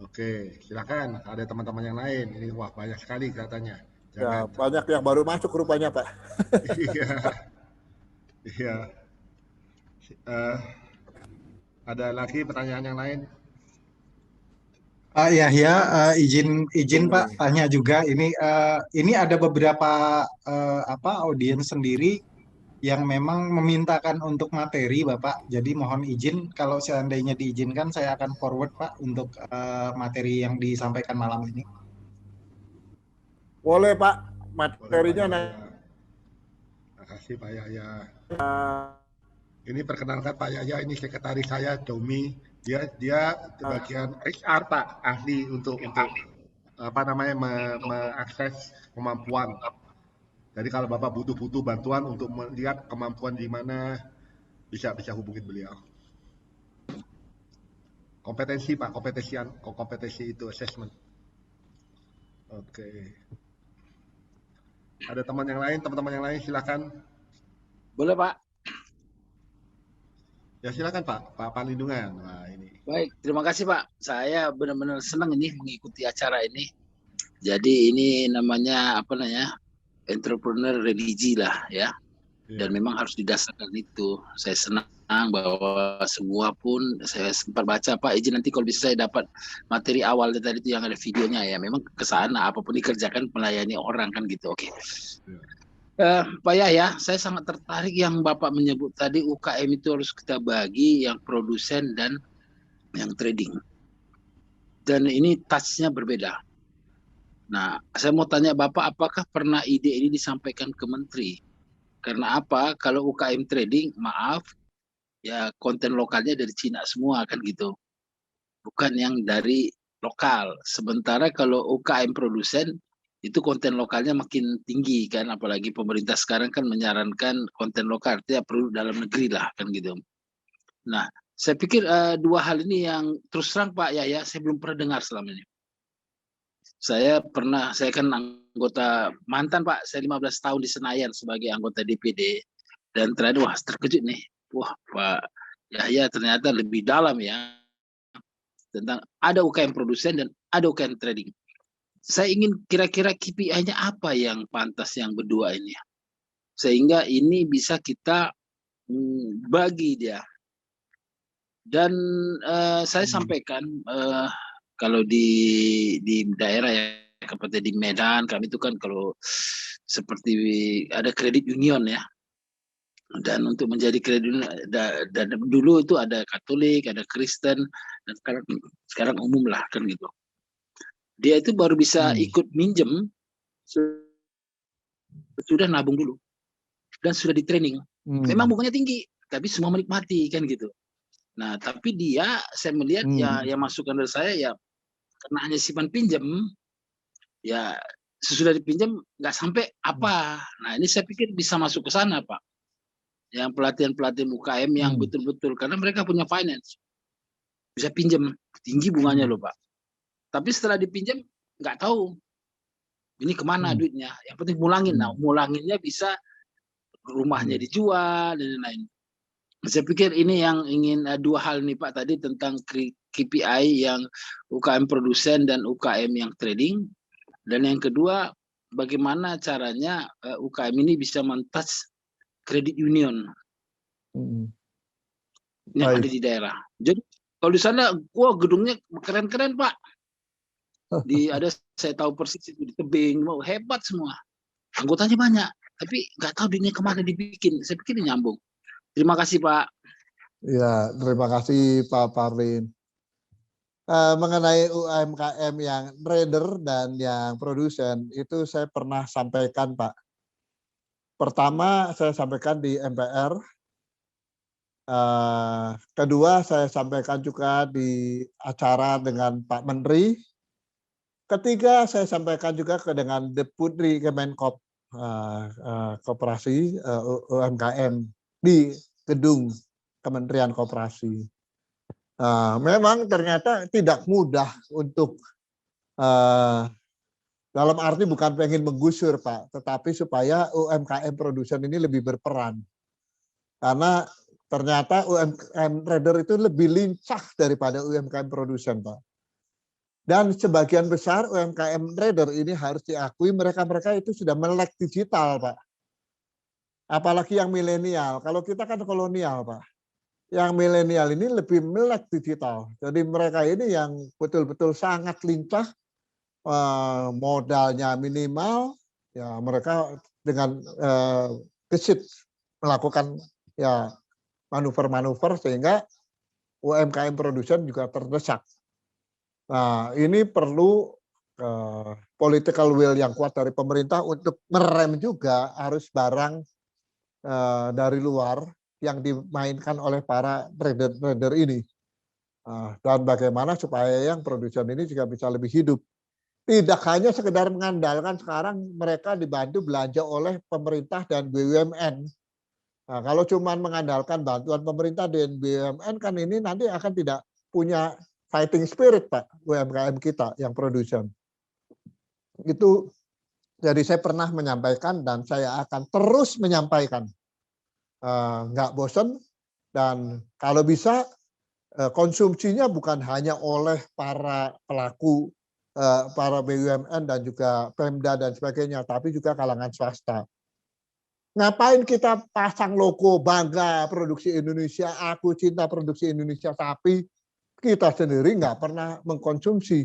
Oke, silakan. Ada teman-teman yang lain. Ini wah banyak sekali kelihatannya. Ya, banyak yang baru masuk rupanya Pak. Iya. Iya. Ada lagi pertanyaan yang lain? Pak Yahya, izin Pak tanya juga. Ini ada beberapa audiens sendiri yang memang memintakan untuk materi Bapak. Jadi mohon izin kalau seandainya diizinkan saya akan forward Pak untuk materi yang disampaikan malam ini. Boleh Pak, materinya Terima kasih Pak Yahya. Ini perkenalkan Pak Yahya, ini sekretaris saya Domi. Dia bagian HR Pak, ahli untuk mengakses kemampuan. Jadi kalau Bapak butuh bantuan untuk melihat kemampuan di mana, bisa hubungin beliau. Kompetensi Pak, kompetensi itu assessment. Oke. Ada teman-teman yang lain silakan. Boleh Pak. Ya silakan Pak Panlindungan. Nah, ini. Baik, terima kasih Pak. Saya benar-benar senang ini mengikuti acara ini. Jadi ini namanya entrepreneur religi lah ya. Dan memang harus didasarkan itu. Saya senang bahwa semua pun saya sempat baca Pak, izin nanti kalau bisa saya dapat materi awal tadi itu yang ada videonya ya. Memang kesana apapun dikerjakan melayani orang kan gitu. Oke. Pak Yahya, saya sangat tertarik yang Bapak menyebut tadi UKM itu harus kita bagi yang produsen dan yang trading. Dan ini touch-nya berbeda. Nah, saya mau tanya Bapak, apakah pernah ide ini disampaikan ke Menteri? Karena apa? Kalau UKM trading, maaf, ya konten lokalnya dari Cina semua kan gitu. Bukan yang dari lokal. Sementara kalau UKM produsen, itu konten lokalnya makin tinggi kan. Apalagi pemerintah sekarang kan menyarankan konten lokal, artinya perlu dalam negeri lah kan gitu. Nah, saya pikir dua hal ini yang terus terang Pak Yahya, saya belum pernah dengar selama ini. Saya kan anggota mantan Pak, saya 15 tahun di Senayan sebagai anggota DPD. Dan terakhir, wah terkejut nih. Wah Pak Yahya ternyata lebih dalam ya. Tentang ada UKM produsen dan ada UKM trading. Saya ingin kira-kira KPI-nya apa yang pantas yang berdua ini. Sehingga ini bisa kita bagi dia. Dan saya sampaikan kalau di daerah ya seperti di Medan kami itu kan kalau seperti ada kredit union ya. Dan untuk menjadi kredit union, dan dulu itu ada Katolik, ada Kristen, dan sekarang umum lah kan gitu. Dia itu baru bisa ikut minjem sudah nabung dulu dan sudah di training. Memang bunganya tinggi, tapi semua menikmati kan gitu. Nah, tapi dia, saya melihat ya yang masukan dari saya ya karena hanya simpan pinjam, ya sesudah dipinjam nggak sampai apa. Nah, ini saya pikir bisa masuk ke sana, Pak. Yang pelatihan-pelatihan UKM yang betul-betul, karena mereka punya finance, bisa pinjam tinggi bunganya loh, Pak. Tapi setelah dipinjam nggak tahu ini kemana duitnya. Yang penting mulangin. Nah, mulanginnya bisa rumahnya dijual dan lain-lain. Saya pikir ini yang ingin dua hal nih Pak tadi tentang KPI yang UKM produsen dan UKM yang trading, dan yang kedua bagaimana caranya UKM ini bisa men-touch credit union yang ada di daerah. Jadi kalau di sana, wah gedungnya keren-keren Pak. Ada saya tahu persis itu di tebing, mau hebat semua, anggotanya banyak, tapi nggak tahu duitnya kemana dibikin. Saya pikir ini nyambung. Terima kasih Pak. Ya, terima kasih Pak Parlin. Mengenai UMKM yang trader dan yang produsen, itu saya pernah sampaikan Pak. Pertama saya sampaikan di MPR, kedua saya sampaikan juga di acara dengan Pak Menteri, ketiga saya sampaikan juga dengan Deputi Kemenkop Koperasi UMKM di gedung Kementerian Koperasi. Memang ternyata tidak mudah untuk dalam arti bukan pengen menggusur Pak, tetapi supaya UMKM produsen ini lebih berperan. Karena ternyata UMKM trader itu lebih lincah daripada UMKM produsen Pak. Dan sebagian besar UMKM trader ini harus diakui mereka-mereka itu sudah melek digital Pak. Apalagi yang milenial. Kalau kita kan kolonial Pak. Yang milenial ini lebih melek digital. Jadi mereka ini yang betul-betul sangat lincah, modalnya minimal, ya mereka dengan gesit melakukan ya manuver-manuver sehingga UMKM produsen juga terdesak. Nah, ini perlu political will yang kuat dari pemerintah untuk merem juga arus barang dari luar yang dimainkan oleh para trader-trader ini. Dan bagaimana supaya yang produsen ini juga bisa lebih hidup. Tidak hanya sekedar mengandalkan sekarang mereka dibantu belanja oleh pemerintah dan BUMN. Nah, kalau cuma mengandalkan bantuan pemerintah dan BUMN kan ini nanti akan tidak punya fighting spirit Pak, UMKM kita yang produsen. Itu jadi saya pernah menyampaikan dan saya akan terus menyampaikan. Nggak bosan, dan kalau bisa konsumsinya bukan hanya oleh para pelaku, para BUMN dan juga Pemda dan sebagainya, tapi juga kalangan swasta. Ngapain kita pasang logo bangga produksi Indonesia, aku cinta produksi Indonesia, tapi kita sendiri nggak pernah mengkonsumsi.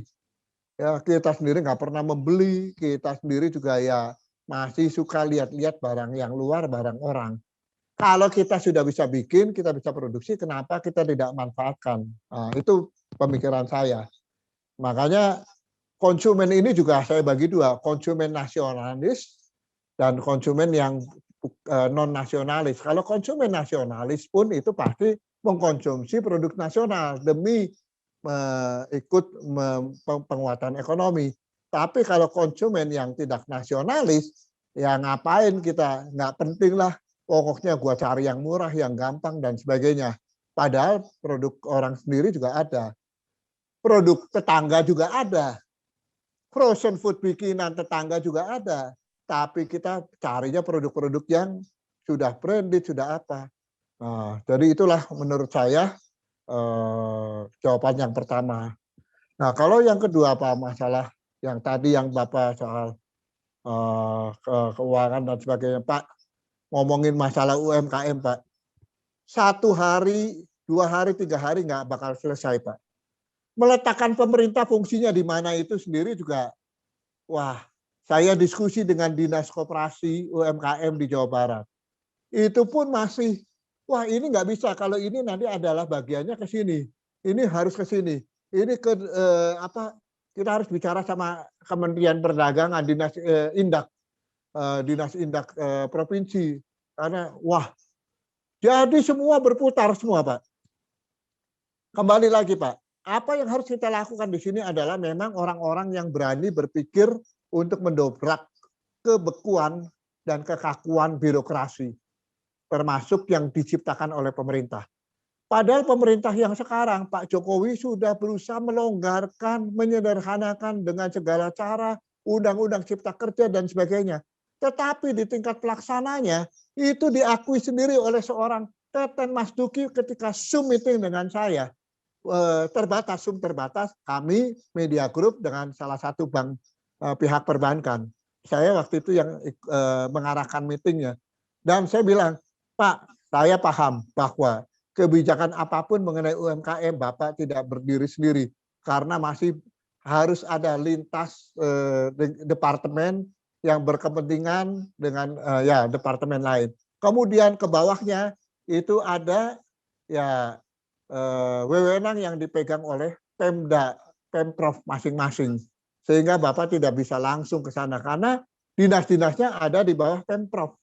Ya, kita sendiri nggak pernah membeli, kita sendiri juga ya masih suka lihat-lihat barang yang luar, barang orang. Kalau kita sudah bisa bikin, kita bisa produksi, kenapa kita tidak manfaatkan? Nah, itu pemikiran saya. Makanya konsumen ini juga saya bagi dua, konsumen nasionalis dan konsumen yang non-nasionalis. Kalau konsumen nasionalis pun itu pasti mengkonsumsi produk nasional demi ikut penguatan ekonomi. Tapi kalau konsumen yang tidak nasionalis, ya ngapain kita, nggak penting lah. Pokoknya gua cari yang murah, yang gampang, dan sebagainya. Padahal produk orang sendiri juga ada. Produk tetangga juga ada. Frozen food bikinan tetangga juga ada. Tapi kita carinya produk-produk yang sudah branded, sudah apa. Nah, jadi itulah menurut saya jawaban yang pertama. Nah, kalau yang kedua Pak, masalah yang tadi yang Bapak soal keuangan dan sebagainya Pak, ngomongin masalah UMKM Pak, 1 hari, 2 hari, 3 hari nggak bakal selesai Pak. Meletakkan pemerintah fungsinya di mana itu sendiri juga, wah, saya diskusi dengan Dinas Koperasi UMKM di Jawa Barat. itu pun masih, wah ini nggak bisa, kalau ini nanti adalah bagiannya ke sini, ini harus ke sini, ini ke kita harus bicara sama Kementerian Perdagangan, Dinas Indak provinsi, karena wah, jadi semua berputar semua Pak. Kembali lagi Pak, apa yang harus kita lakukan di sini adalah memang orang-orang yang berani berpikir untuk mendobrak kebekuan dan kekakuan birokrasi, termasuk yang diciptakan oleh pemerintah. Padahal pemerintah yang sekarang, Pak Jokowi sudah berusaha melonggarkan, menyederhanakan dengan segala cara, undang-undang cipta kerja dan sebagainya. Tetapi di tingkat pelaksananya, itu diakui sendiri oleh seorang Teten Mas Duki ketika Zoom meeting dengan saya. Zoom terbatas, kami Media Group dengan salah satu bank pihak perbankan. Saya waktu itu yang mengarahkan meetingnya. Dan saya bilang, Pak, saya paham bahwa kebijakan apapun mengenai UMKM Bapak tidak berdiri sendiri karena masih harus ada lintas departemen yang berkepentingan dengan departemen lain. Kemudian ke bawahnya itu ada wewenang yang dipegang oleh Pemprov masing-masing. Sehingga Bapak tidak bisa langsung ke sana karena dinas-dinasnya ada di bawah Pemprov,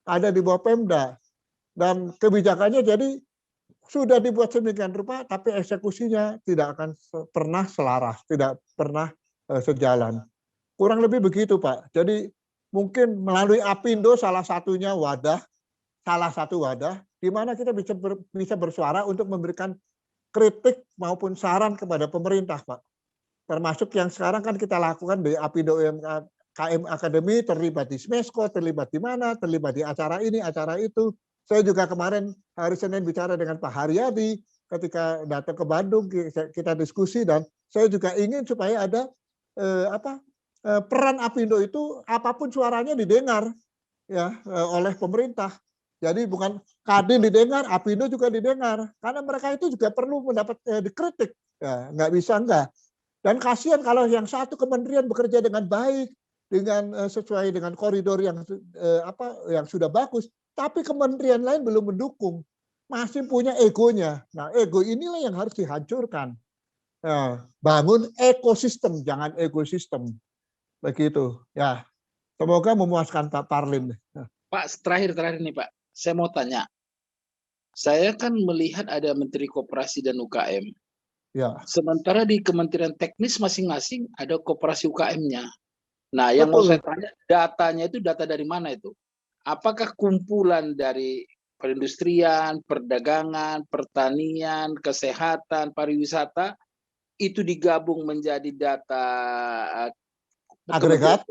ada di bawah Pemda. Dan kebijakannya jadi sudah dibuat sedemikian rupa, tapi eksekusinya tidak akan pernah selaras, tidak pernah sejalan. Kurang lebih begitu, Pak. Jadi mungkin melalui Apindo salah satu wadah, di mana kita bisa bersuara untuk memberikan kritik maupun saran kepada pemerintah, Pak. Termasuk yang sekarang kan kita lakukan di Apindo UMKM Academy, terlibat di Smesco, terlibat di mana, terlibat di acara ini, acara itu. Saya juga kemarin hari Senin bicara dengan Pak Haryadi ketika datang ke Bandung, kita diskusi, dan saya juga ingin supaya ada peran Apindo itu apapun suaranya didengar oleh pemerintah. Jadi bukan Kadin didengar, Apindo juga didengar, karena mereka itu juga perlu mendapat dikritik. Ya, nggak bisa enggak. Dan kasihan kalau yang satu kementerian bekerja dengan baik, dengan sesuai dengan koridor yang sudah bagus, tapi kementerian lain belum mendukung, masih punya egonya. Nah, ego inilah yang harus dihancurkan. Nah, bangun ekosistem, jangan ekosistem. Begitu. Ya, semoga memuaskan Pak Parlin. Pak, terakhir nih Pak, saya mau tanya. Saya kan melihat ada Menteri Koperasi dan UKM. Ya. Sementara di Kementerian Teknis masing-masing ada koperasi UKM-nya. Nah, yang mau saya tanya, datanya itu data dari mana itu? Apakah kumpulan dari perindustrian, perdagangan, pertanian, kesehatan, pariwisata, itu digabung menjadi data agregat?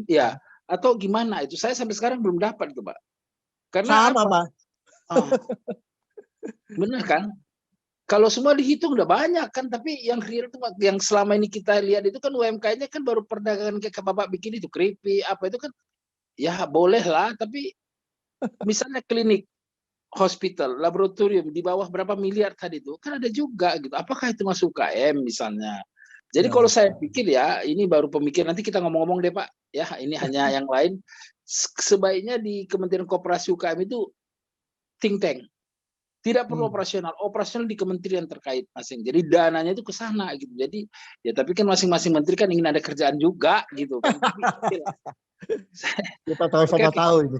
Ya, atau gimana itu? Saya sampai sekarang belum dapat itu, Pak. Karena sama, Pak. Benar kan? Kalau semua dihitung udah banyak kan, tapi yang real itu yang selama ini kita lihat itu kan UMKM-nya kan baru perdagangan kayak Bapak bikin itu keripik apa itu kan ya boleh lah, tapi misalnya klinik, hospital, laboratorium di bawah berapa miliar tadi itu kan ada juga gitu. Apakah itu masuk UKM misalnya? Jadi kalau saya pikir ya ini baru pemikiran, nanti kita ngomong-ngomong deh Pak ya, ini hanya yang lain. Sebaiknya di Kementerian Koperasi UKM itu think tank. Tidak perlu operasional di kementerian terkait masing. Jadi dananya itu ke sana gitu. Jadi ya tapi kan masing-masing menteri kan ingin ada kerjaan juga gitu kan. Kita tahu-sama tahu itu.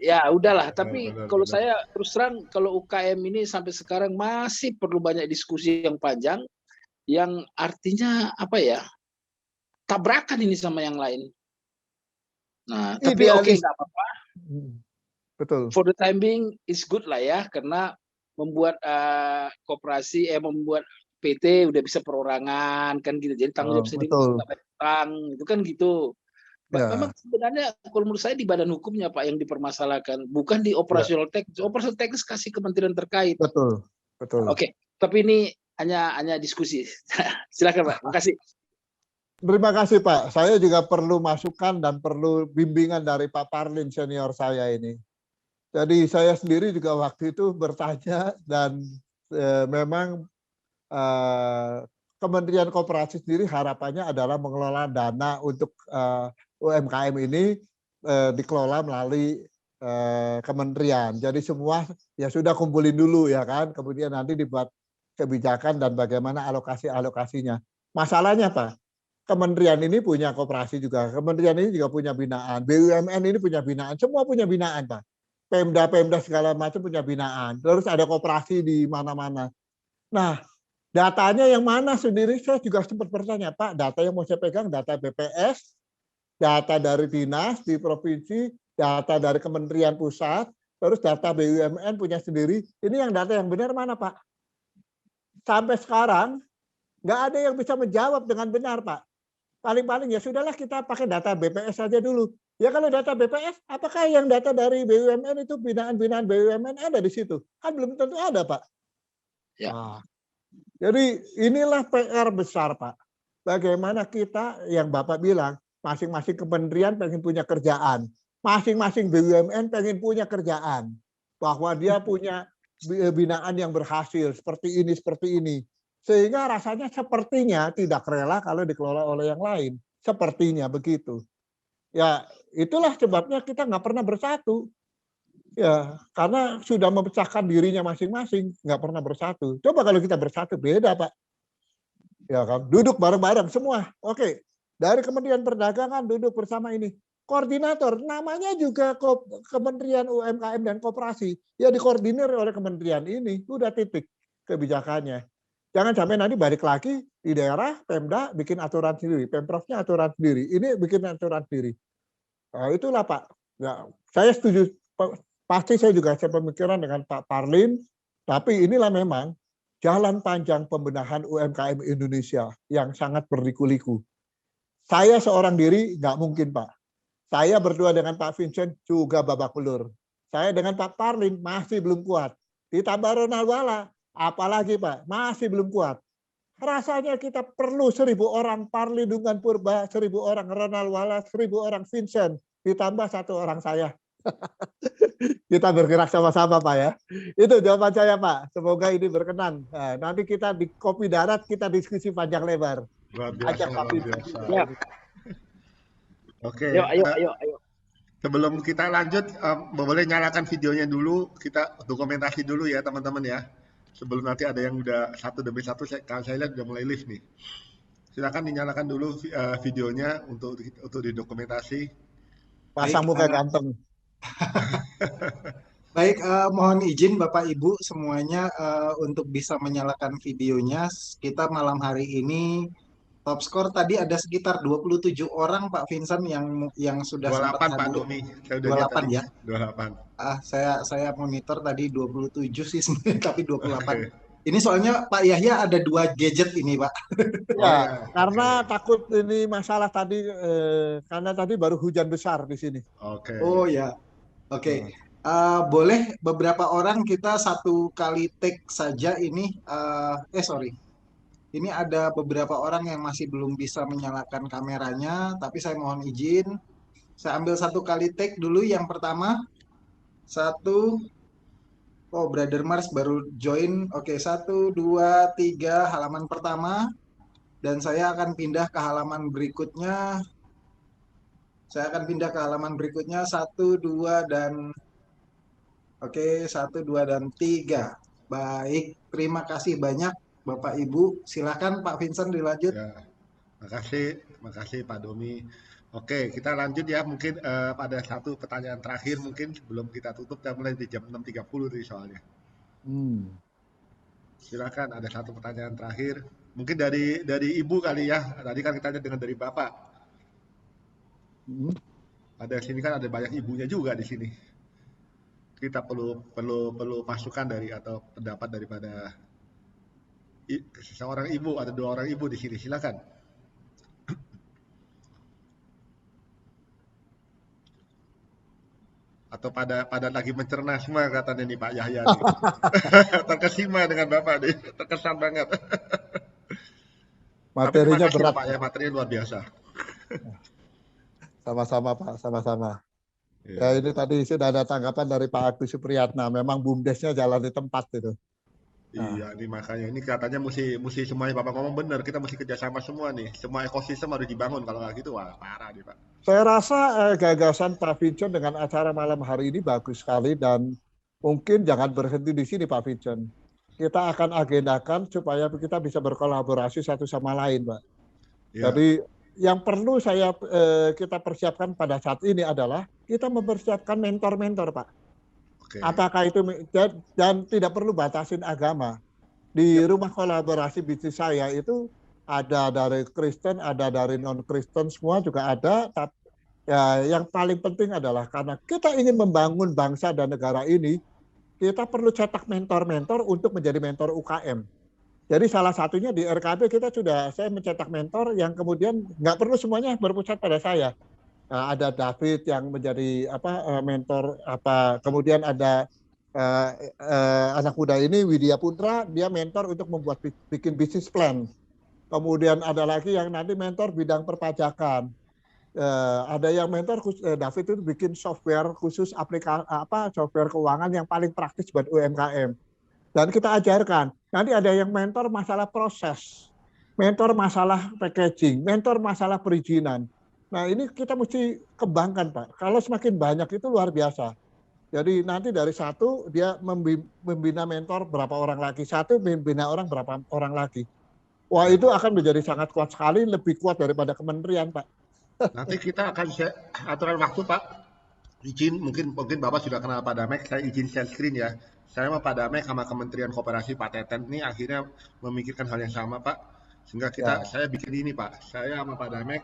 Ya udahlah, tapi kalau saya terus terang kalau UKM ini sampai sekarang masih perlu banyak diskusi yang panjang yang artinya apa ya? Tabrakan ini sama yang lain. Nah, tapi oke enggak apa-apa. Betul. For the time being is good lah ya, karena membuat koperasi membuat PT udah bisa perorangan kan gitu, jadi tanggung jawab sendiri itu kan gitu. Memang sebenarnya kalau menurut saya di badan hukumnya Pak yang dipermasalahkan, bukan di operasional teknis. Operasional teknis kasih kementerian terkait. Betul. Oke, tapi ini hanya diskusi. Silakan Pak, terima kasih. Terima kasih Pak. Saya juga perlu masukan dan perlu bimbingan dari Pak Parlin senior saya ini. Jadi saya sendiri juga waktu itu bertanya dan memang Kementerian Koperasi sendiri harapannya adalah mengelola dana untuk UMKM ini dikelola melalui kementerian. Jadi semua ya sudah kumpulin dulu ya kan, kemudian nanti dibuat kebijakan dan bagaimana alokasinya. Masalahnya Pak, kementerian ini punya koperasi juga, kementerian ini juga punya binaan, BUMN ini punya binaan, semua punya binaan Pak. Pemda segala macam punya binaan, terus ada koperasi di mana-mana. Nah, datanya yang mana sendiri saya juga sempat bertanya, Pak, data yang mau saya pegang data BPS, data dari dinas di provinsi, data dari kementerian pusat, terus data BUMN punya sendiri. Ini yang data yang benar mana Pak? Sampai sekarang nggak ada yang bisa menjawab dengan benar Pak. Paling-paling ya sudahlah kita pakai data BPS saja dulu. Ya kalau data BPS, apakah yang data dari BUMN itu binaan-binaan BUMN ada di situ? Kan belum tentu ada Pak. Ya. Nah, jadi inilah PR besar Pak. Bagaimana kita yang Bapak bilang, masing-masing kementerian pengen punya kerjaan. Masing-masing BUMN pengen punya kerjaan. Bahwa dia punya binaan yang berhasil, seperti ini. Sehingga rasanya sepertinya tidak rela kalau dikelola oleh yang lain. Sepertinya begitu. Ya itulah sebabnya kita nggak pernah bersatu. Ya, karena sudah memecahkan dirinya masing-masing, nggak pernah bersatu. Coba kalau kita bersatu, beda Pak. Ya kan, duduk bareng-bareng semua. Oke, dari Kementerian Perdagangan duduk bersama ini. Koordinator, namanya juga Kementerian UMKM dan Koperasi. Ya dikoordinir oleh kementerian ini, udah titik kebijakannya. Jangan sampai nanti balik lagi di daerah, Pemda bikin aturan sendiri, Pemprovnya aturan sendiri, ini bikin aturan sendiri. Nah, itulah Pak. Ya, saya setuju. Pasti saya juga sepemikiran dengan Pak Parlin, tapi inilah memang jalan panjang pembenahan UMKM Indonesia yang sangat berliku-liku. Saya seorang diri nggak mungkin Pak. Saya berdua dengan Pak Vincent juga babak belur. Saya dengan Pak Parlin masih belum kuat. Ditambah Ronald Wala, apalagi Pak, masih belum kuat. Rasanya kita perlu 1.000 orang Parlin dengan Purba, 1.000 orang Ronald Wala, 1.000 orang Vincent, ditambah 1 orang saya. Kita bergerak sama-sama Pak ya. Itu jawaban saya Pak. Semoga ini berkenan. Nah, nanti kita di Kopi Darat kita diskusi panjang lebar. Luar biasa, luar biasa. Ya. Oke. Ayo. Sebelum kita lanjut, boleh nyalakan videonya dulu. Kita dokumentasi dulu ya teman-teman ya. Sebelum nanti ada yang udah satu demi satu, saya lihat udah mulai live nih. Silakan dinyalakan dulu videonya untuk didokumentasi. Pasang muka ganteng. Baik, mohon izin Bapak Ibu semuanya untuk bisa menyalakan videonya. Kita malam hari ini top skor tadi ada sekitar 27 orang Pak Vincent yang sudah 28 sempat Pak hadir. Domi. Saya udah lihat 28 tadi. ya. 28. Saya monitor tadi 27 sih sebenarnya, tapi 28. Ini soalnya Pak Yahya ada 2 gadget ini Pak. Ya, karena takut ini masalah tadi karena tadi baru hujan besar di sini. Oke. Oh ya. Oke. Boleh beberapa orang kita satu kali take saja ini. Sorry. Ini ada beberapa orang yang masih belum bisa menyalakan kameranya, tapi saya mohon izin. Saya ambil satu kali take dulu yang pertama. Oh, Brother Mars baru join. Oke, 1, 2, 3 halaman pertama. Dan saya akan pindah ke halaman berikutnya. 1, 2, dan oke, 1, 2, dan 3. Baik, terima kasih banyak Bapak Ibu. Silakan Pak Vincent dilanjut. Ya, makasih Pak Domi. Oke, kita lanjut ya. Mungkin pada satu pertanyaan terakhir mungkin sebelum kita tutup, kita mulai di jam 6.30 tadi soalnya. Silakan, ada satu pertanyaan terakhir. Mungkin dari Ibu kali ya. Tadi kan kita lihat dengan dari Bapak. Ada sini kan ada banyak ibunya juga di sini. Kita perlu masukan dari atau pendapat daripada seorang ibu atau 2 orang ibu di sini. Silakan. Atau pada lagi mencerna semua katanya nih Pak Yahya nih. Terkesima dengan Bapak nih, terkesan banget. Materinya makasih, berat Pak ya, materinya luar biasa. Sama-sama Pak, sama-sama. Ya. Ya ini tadi sudah ada tanggapan dari Pak Agus Supriyatna. Memang BUMDesnya jalan di tempat itu. Iya, ini makanya ini katanya mesti semuanya Bapak ngomong benar, kita mesti kerjasama semua nih, semua ekosistem harus dibangun, kalau nggak gitu wah parah nih Pak. Saya rasa gagasan Pak Vincent dengan acara malam hari ini bagus sekali dan mungkin jangan berhenti di sini Pak Vincent. Kita akan agendakan supaya kita bisa berkolaborasi satu sama lain, Pak. Ya. Jadi yang perlu kita persiapkan pada saat ini adalah kita mempersiapkan mentor-mentor, Pak. Apakah itu dan tidak perlu batasin agama. Di rumah kolaborasi bisnis saya itu ada dari Kristen, ada dari non-Kristen, semua juga ada. Ya, yang paling penting adalah karena kita ingin membangun bangsa dan negara ini, kita perlu cetak mentor-mentor untuk menjadi mentor UKM. Jadi salah satunya di RKB saya mencetak mentor yang kemudian nggak perlu semuanya berpusat pada saya. Ada David yang menjadi mentor kemudian ada anak muda ini Widya Putra, dia mentor untuk membuat bikin bisnis plan. Kemudian ada lagi yang nanti mentor bidang perpajakan. Ada yang mentor David itu bikin software khusus software keuangan yang paling praktis buat UMKM. Dan kita ajarkan. Nanti ada yang mentor masalah proses, mentor masalah packaging, mentor masalah perizinan. Nah ini kita mesti kembangkan Pak. Kalau semakin banyak itu luar biasa. Jadi nanti dari satu dia membina mentor berapa orang lagi, satu membina orang berapa orang lagi. Wah itu akan menjadi sangat kuat sekali, lebih kuat daripada kementerian Pak. Nanti kita akan aturan waktu Pak. Izin mungkin Bapak sudah kenal Pak Damek, saya izin share screen ya. Saya sama Pak Damek sama Kementerian Koperasi Pak Teten ini akhirnya memikirkan hal yang sama Pak. Sehingga saya bikin ini Pak. Saya sama Pak Damek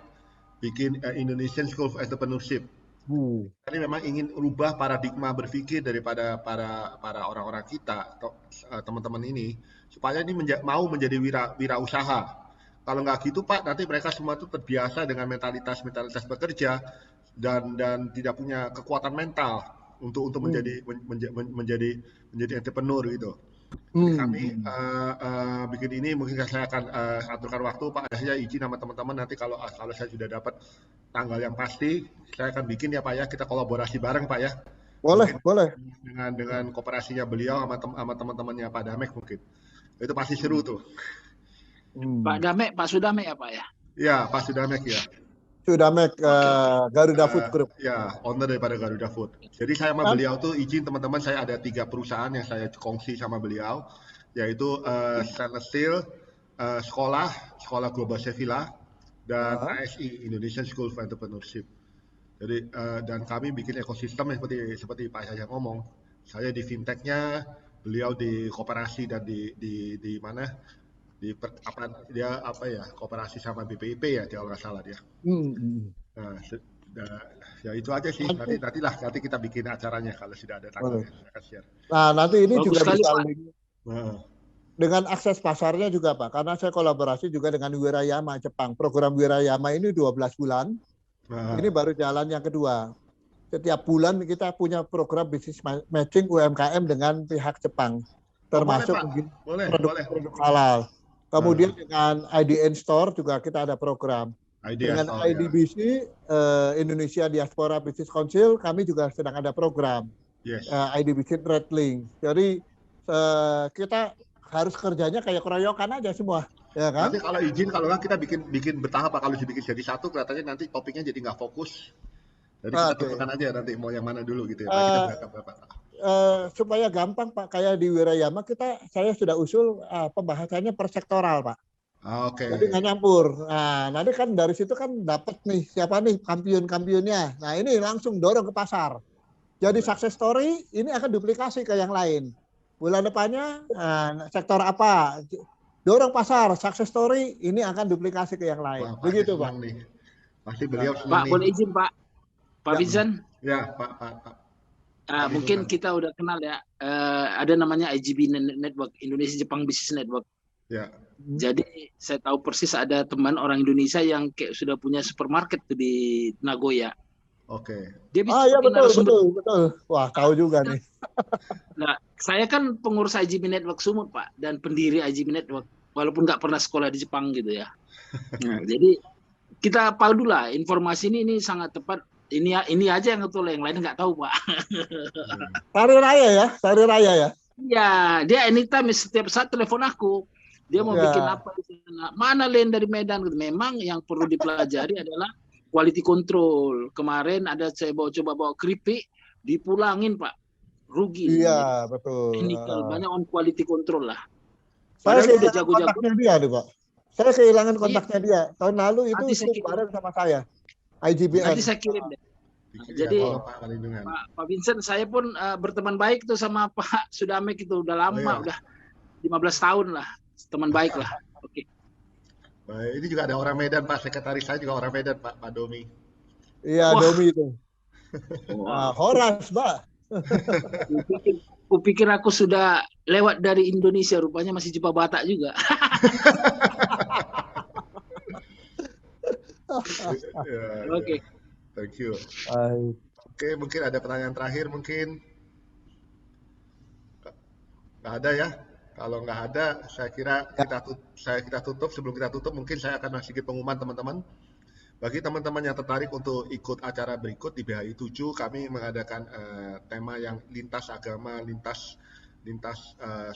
bikin Indonesian School of Entrepreneurship. Ini memang ingin rubah paradigma berpikir daripada para orang-orang kita, teman-teman ini, supaya ini mau menjadi wirausaha. Kalau nggak gitu Pak, nanti mereka semua itu terbiasa dengan mentalitas bekerja dan tidak punya kekuatan mental untuk menjadi entrepreneur gitu. Jadi kami bikin ini mungkin saya akan aturkan waktu Pak. Saya izin sama teman-teman nanti kalau saya sudah dapat tanggal yang pasti saya akan bikin ya Pak ya, kita kolaborasi bareng Pak ya. Boleh. Dengan kooperasinya beliau sama teman-temannya Pak Damek mungkin. Itu pasti seru tuh. Pak Sudamek ya Pak ya? Ya Pak Sudamek ya. Sudamek Garuda Food Group. Ya, owner daripada Garuda Food. Jadi saya sama beliau tuh izin teman-teman, saya ada 3 perusahaan yang saya kongsi sama beliau, yaitu Stainless Steel, sekolah Global Sevilla, dan ASI Indonesian School of Entrepreneurship. Jadi dan kami bikin ekosistem seperti Pak Yahya ngomong. Saya di fintechnya, beliau di koperasi dan di mana? Dia kooperasi sama BPIP ya kalau nggak salah dia. Nah, ya itu aja sih. Nanti kita bikin acaranya kalau sudah ada tanggalnya. Nah nanti ini bagus juga sekali, bisa Pak. dengan akses pasarnya juga Pak, karena saya kolaborasi juga dengan Wirayama Jepang. Program Wirayama ini 12 bulan. Ini baru jalan yang kedua. Setiap bulan kita punya program bisnis matching UMKM dengan pihak Jepang, termasuk produk halal. Kemudian dengan IDN Store juga kita ada program. Dengan IDBC, Indonesia Diaspora Business Council, kami juga sedang ada program. IDBC Trade Link. Jadi kita harus kerjanya kayak keroyokan aja semua. Ya kan? Nanti kalau nggak kita bikin bertahap Pak. Kalau dibikin jadi satu, kelihatannya nanti topiknya jadi nggak fokus. Jadi kita tentukan aja nanti mau yang mana dulu gitu ya. Kita berapa. Supaya gampang Pak, kayak di Wirayama saya sudah usul pembahasannya per sektoral Pak. Jadi nggak nyampur. Nah nanti kan dari situ kan dapat nih siapa nih kampion-kampionnya. Nah ini langsung dorong ke pasar. Jadi success story ini akan duplikasi ke yang lain. Bulan depannya sektor apa? Dorong pasar, success story ini akan duplikasi ke yang lain. Begitu Pak. Pasti beliau Pak boleh izin Pak Vincent? Ya Pak. Mungkin kita udah kenal ya, ada namanya IGB Network, Indonesia Jepang Business Network. Ya. Jadi saya tahu persis ada teman orang Indonesia yang kayak sudah punya supermarket tuh di Nagoya. Dia bisa ya betul. Wah tahu juga nih. Nah, saya kan pengurus IGB Network Sumut Pak, dan pendiri IGB Network, walaupun nggak pernah sekolah di Jepang gitu ya. Nah, jadi kita padu lah, informasi ini sangat tepat. Ini aja yang betul, yang lain nggak tahu Pak. Sari Raya ya. Ya, dia anytime setiap saat telepon aku. Dia mau bikin apa di sana. Mana Len dari Medan? Memang yang perlu dipelajari adalah quality control. Kemarin ada saya coba bawa keripik, dipulangin Pak. Rugi. Iya, betul. Technical, banyak on quality control lah. Saya Padahal udah kehilangan jago-jago. kontaknya dia nih, Pak. Saya kehilangan Iya. kontaknya dia. Tahun lalu itu Nanti saya ikut bareng sama saya. IGBN. Nanti saya kirim deh. Nah, jadi Pak Vincent, saya pun berteman baik tuh sama Pak Sudamek itu udah lama, udah 15 tahun lah, teman baik lah. Oke. Baik, ini juga ada orang Medan, Pak. Sekretaris saya juga orang Medan, Pak Domi. Iya, Wah. Domi itu. Horas, Pak. Kupikir aku sudah lewat dari Indonesia, rupanya masih Jepa Batak juga. Oke. Thank you. Baik. Oke, mungkin ada pertanyaan terakhir mungkin. Nggak ada ya? Kalau nggak ada, saya kira kita tutup. Sebelum kita tutup, mungkin saya akan sedikit pengumuman teman-teman. Bagi teman-teman yang tertarik untuk ikut acara berikut di BHI 7, kami mengadakan tema yang lintas agama, lintas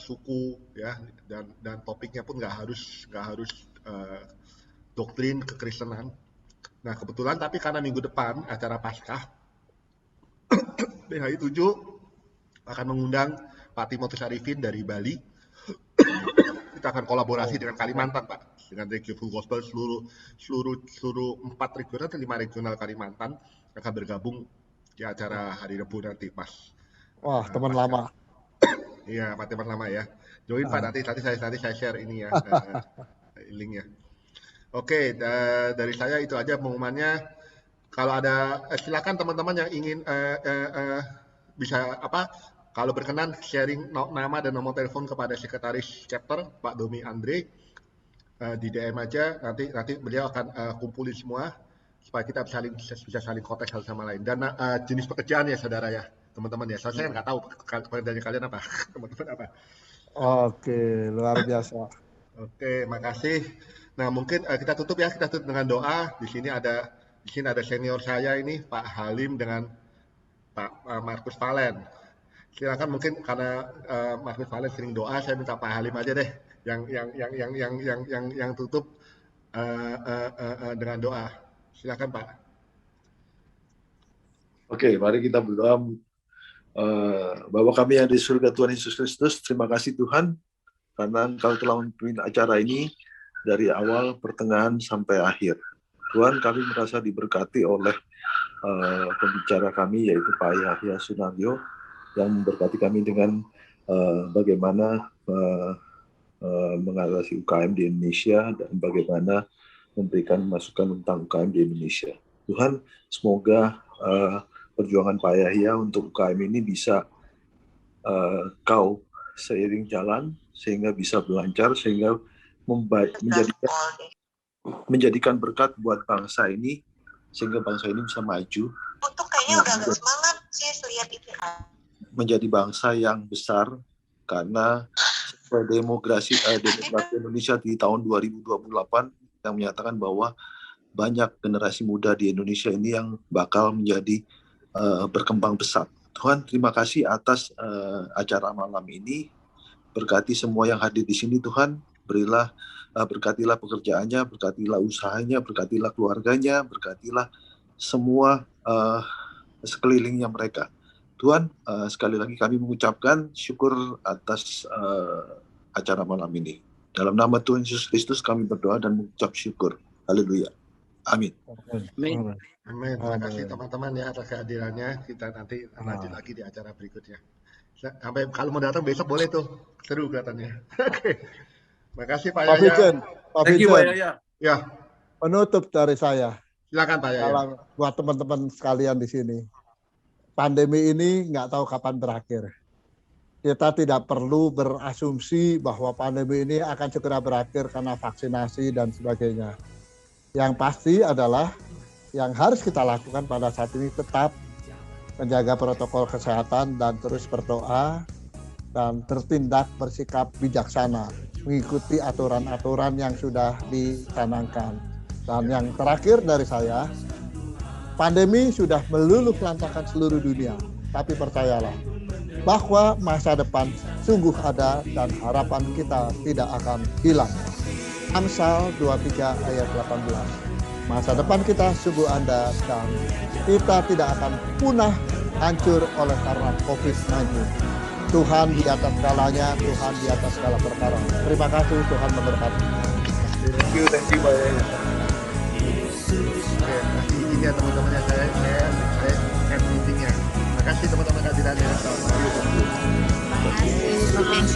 suku, ya, dan topiknya pun nggak harus doktrin kekristenan. Nah, kebetulan tapi karena minggu depan acara Paskah, BHI 7 akan mengundang Pak Timotius Arifin dari Bali. Kita akan kolaborasi dengan Kalimantan, Pak, dengan Radio Full Gospel seluruh 4 regional atau 5 regional Kalimantan akan bergabung di acara hari Rabu nanti, Mas. Wah, teman lama. Iya, Pak, teman lama ya. Join Pak, nanti saya share ini ya, linknya. Oke, dari saya itu aja pengumumannya. Kalau ada silakan teman-teman yang ingin bisa kalau berkenan sharing nama dan nomor telepon kepada sekretaris chapter Pak Domi Andre di DM aja, nanti beliau akan kumpulin semua supaya kita bisa saling kontak satu sama lain. Dan jenis pekerjaan ya saudara ya, teman-teman ya. Soalnya saya nggak tahu pekerjaan kalian apa, teman-teman apa. Oke, luar biasa. Oke, makasih. Nah, mungkin kita tutup ya, kita tutup dengan doa. Di sini ada senior saya ini Pak Halim dengan Pak Markus Valen. Silakan, mungkin karena Markus Valen sering doa, saya minta Pak Halim aja deh yang tutup dengan doa. Silakan Pak. Oke, mari kita berdoa. Bapa kami yang di surga, Tuhan Yesus Kristus, terima kasih Tuhan karena Engkau telah memimpin acara ini dari awal, pertengahan, sampai akhir. Tuhan, kami merasa diberkati oleh pembicara kami, yaitu Pak Yahya Sunaryo, yang memberkati kami dengan bagaimana mengatasi UKM di Indonesia dan bagaimana memberikan masukan tentang UKM di Indonesia. Tuhan, semoga perjuangan Pak Yahya untuk UKM ini bisa Kau seiring jalan, sehingga bisa berlancar, sehingga menjadikan berkat buat bangsa ini, sehingga bangsa ini bisa maju. Untuk kayaknya udah agak semangat sih lihat itu. Menjadi bangsa yang besar, karena demografi Indonesia di tahun 2028 yang menyatakan bahwa banyak generasi muda di Indonesia ini yang bakal menjadi berkembang pesat. Tuhan, terima kasih atas acara malam ini. Berkati semua yang hadir di sini, Tuhan. Berkatilah pekerjaannya, berkatilah usahanya, berkatilah keluarganya, berkatilah semua sekelilingnya mereka. Tuhan, sekali lagi kami mengucapkan syukur atas acara malam ini. Dalam nama Tuhan Yesus Kristus kami berdoa dan mengucap syukur. Haleluya. Amin. Amin. Amin. Terima kasih teman-teman ya atas kehadirannya. Kita nanti lanjut lagi di acara berikutnya. Sampai kalau mau datang besok boleh tuh. Seru kelihatannya. Oke. Makasih Pak Yahya. Pak Vincent. Ya. Penutup dari saya. Silakan Pak Yahya. Buat teman-teman sekalian di sini. Pandemi ini nggak tahu kapan berakhir. Kita tidak perlu berasumsi bahwa pandemi ini akan segera berakhir karena vaksinasi dan sebagainya. Yang pasti adalah yang harus kita lakukan pada saat ini tetap menjaga protokol kesehatan dan terus berdoa dan bertindak bersikap bijaksana, mengikuti aturan-aturan yang sudah dicanangkan. Dan yang terakhir dari saya, pandemi sudah meluluh lantakan seluruh dunia, tapi percayalah, bahwa masa depan sungguh ada dan harapan kita tidak akan hilang. Amsal 23 ayat 18. Masa depan kita sungguh ada dan kita tidak akan punah hancur oleh karena COVID-19. Tuhan di atas segalanya, Tuhan di atas segala perkara. Terima kasih, Tuhan memberkati. Thank you Pak Yahya. Oke, kasih izin ya teman-teman ya, saya end meetingnya. Terima kasih teman-teman hadirannya. Terima kasih.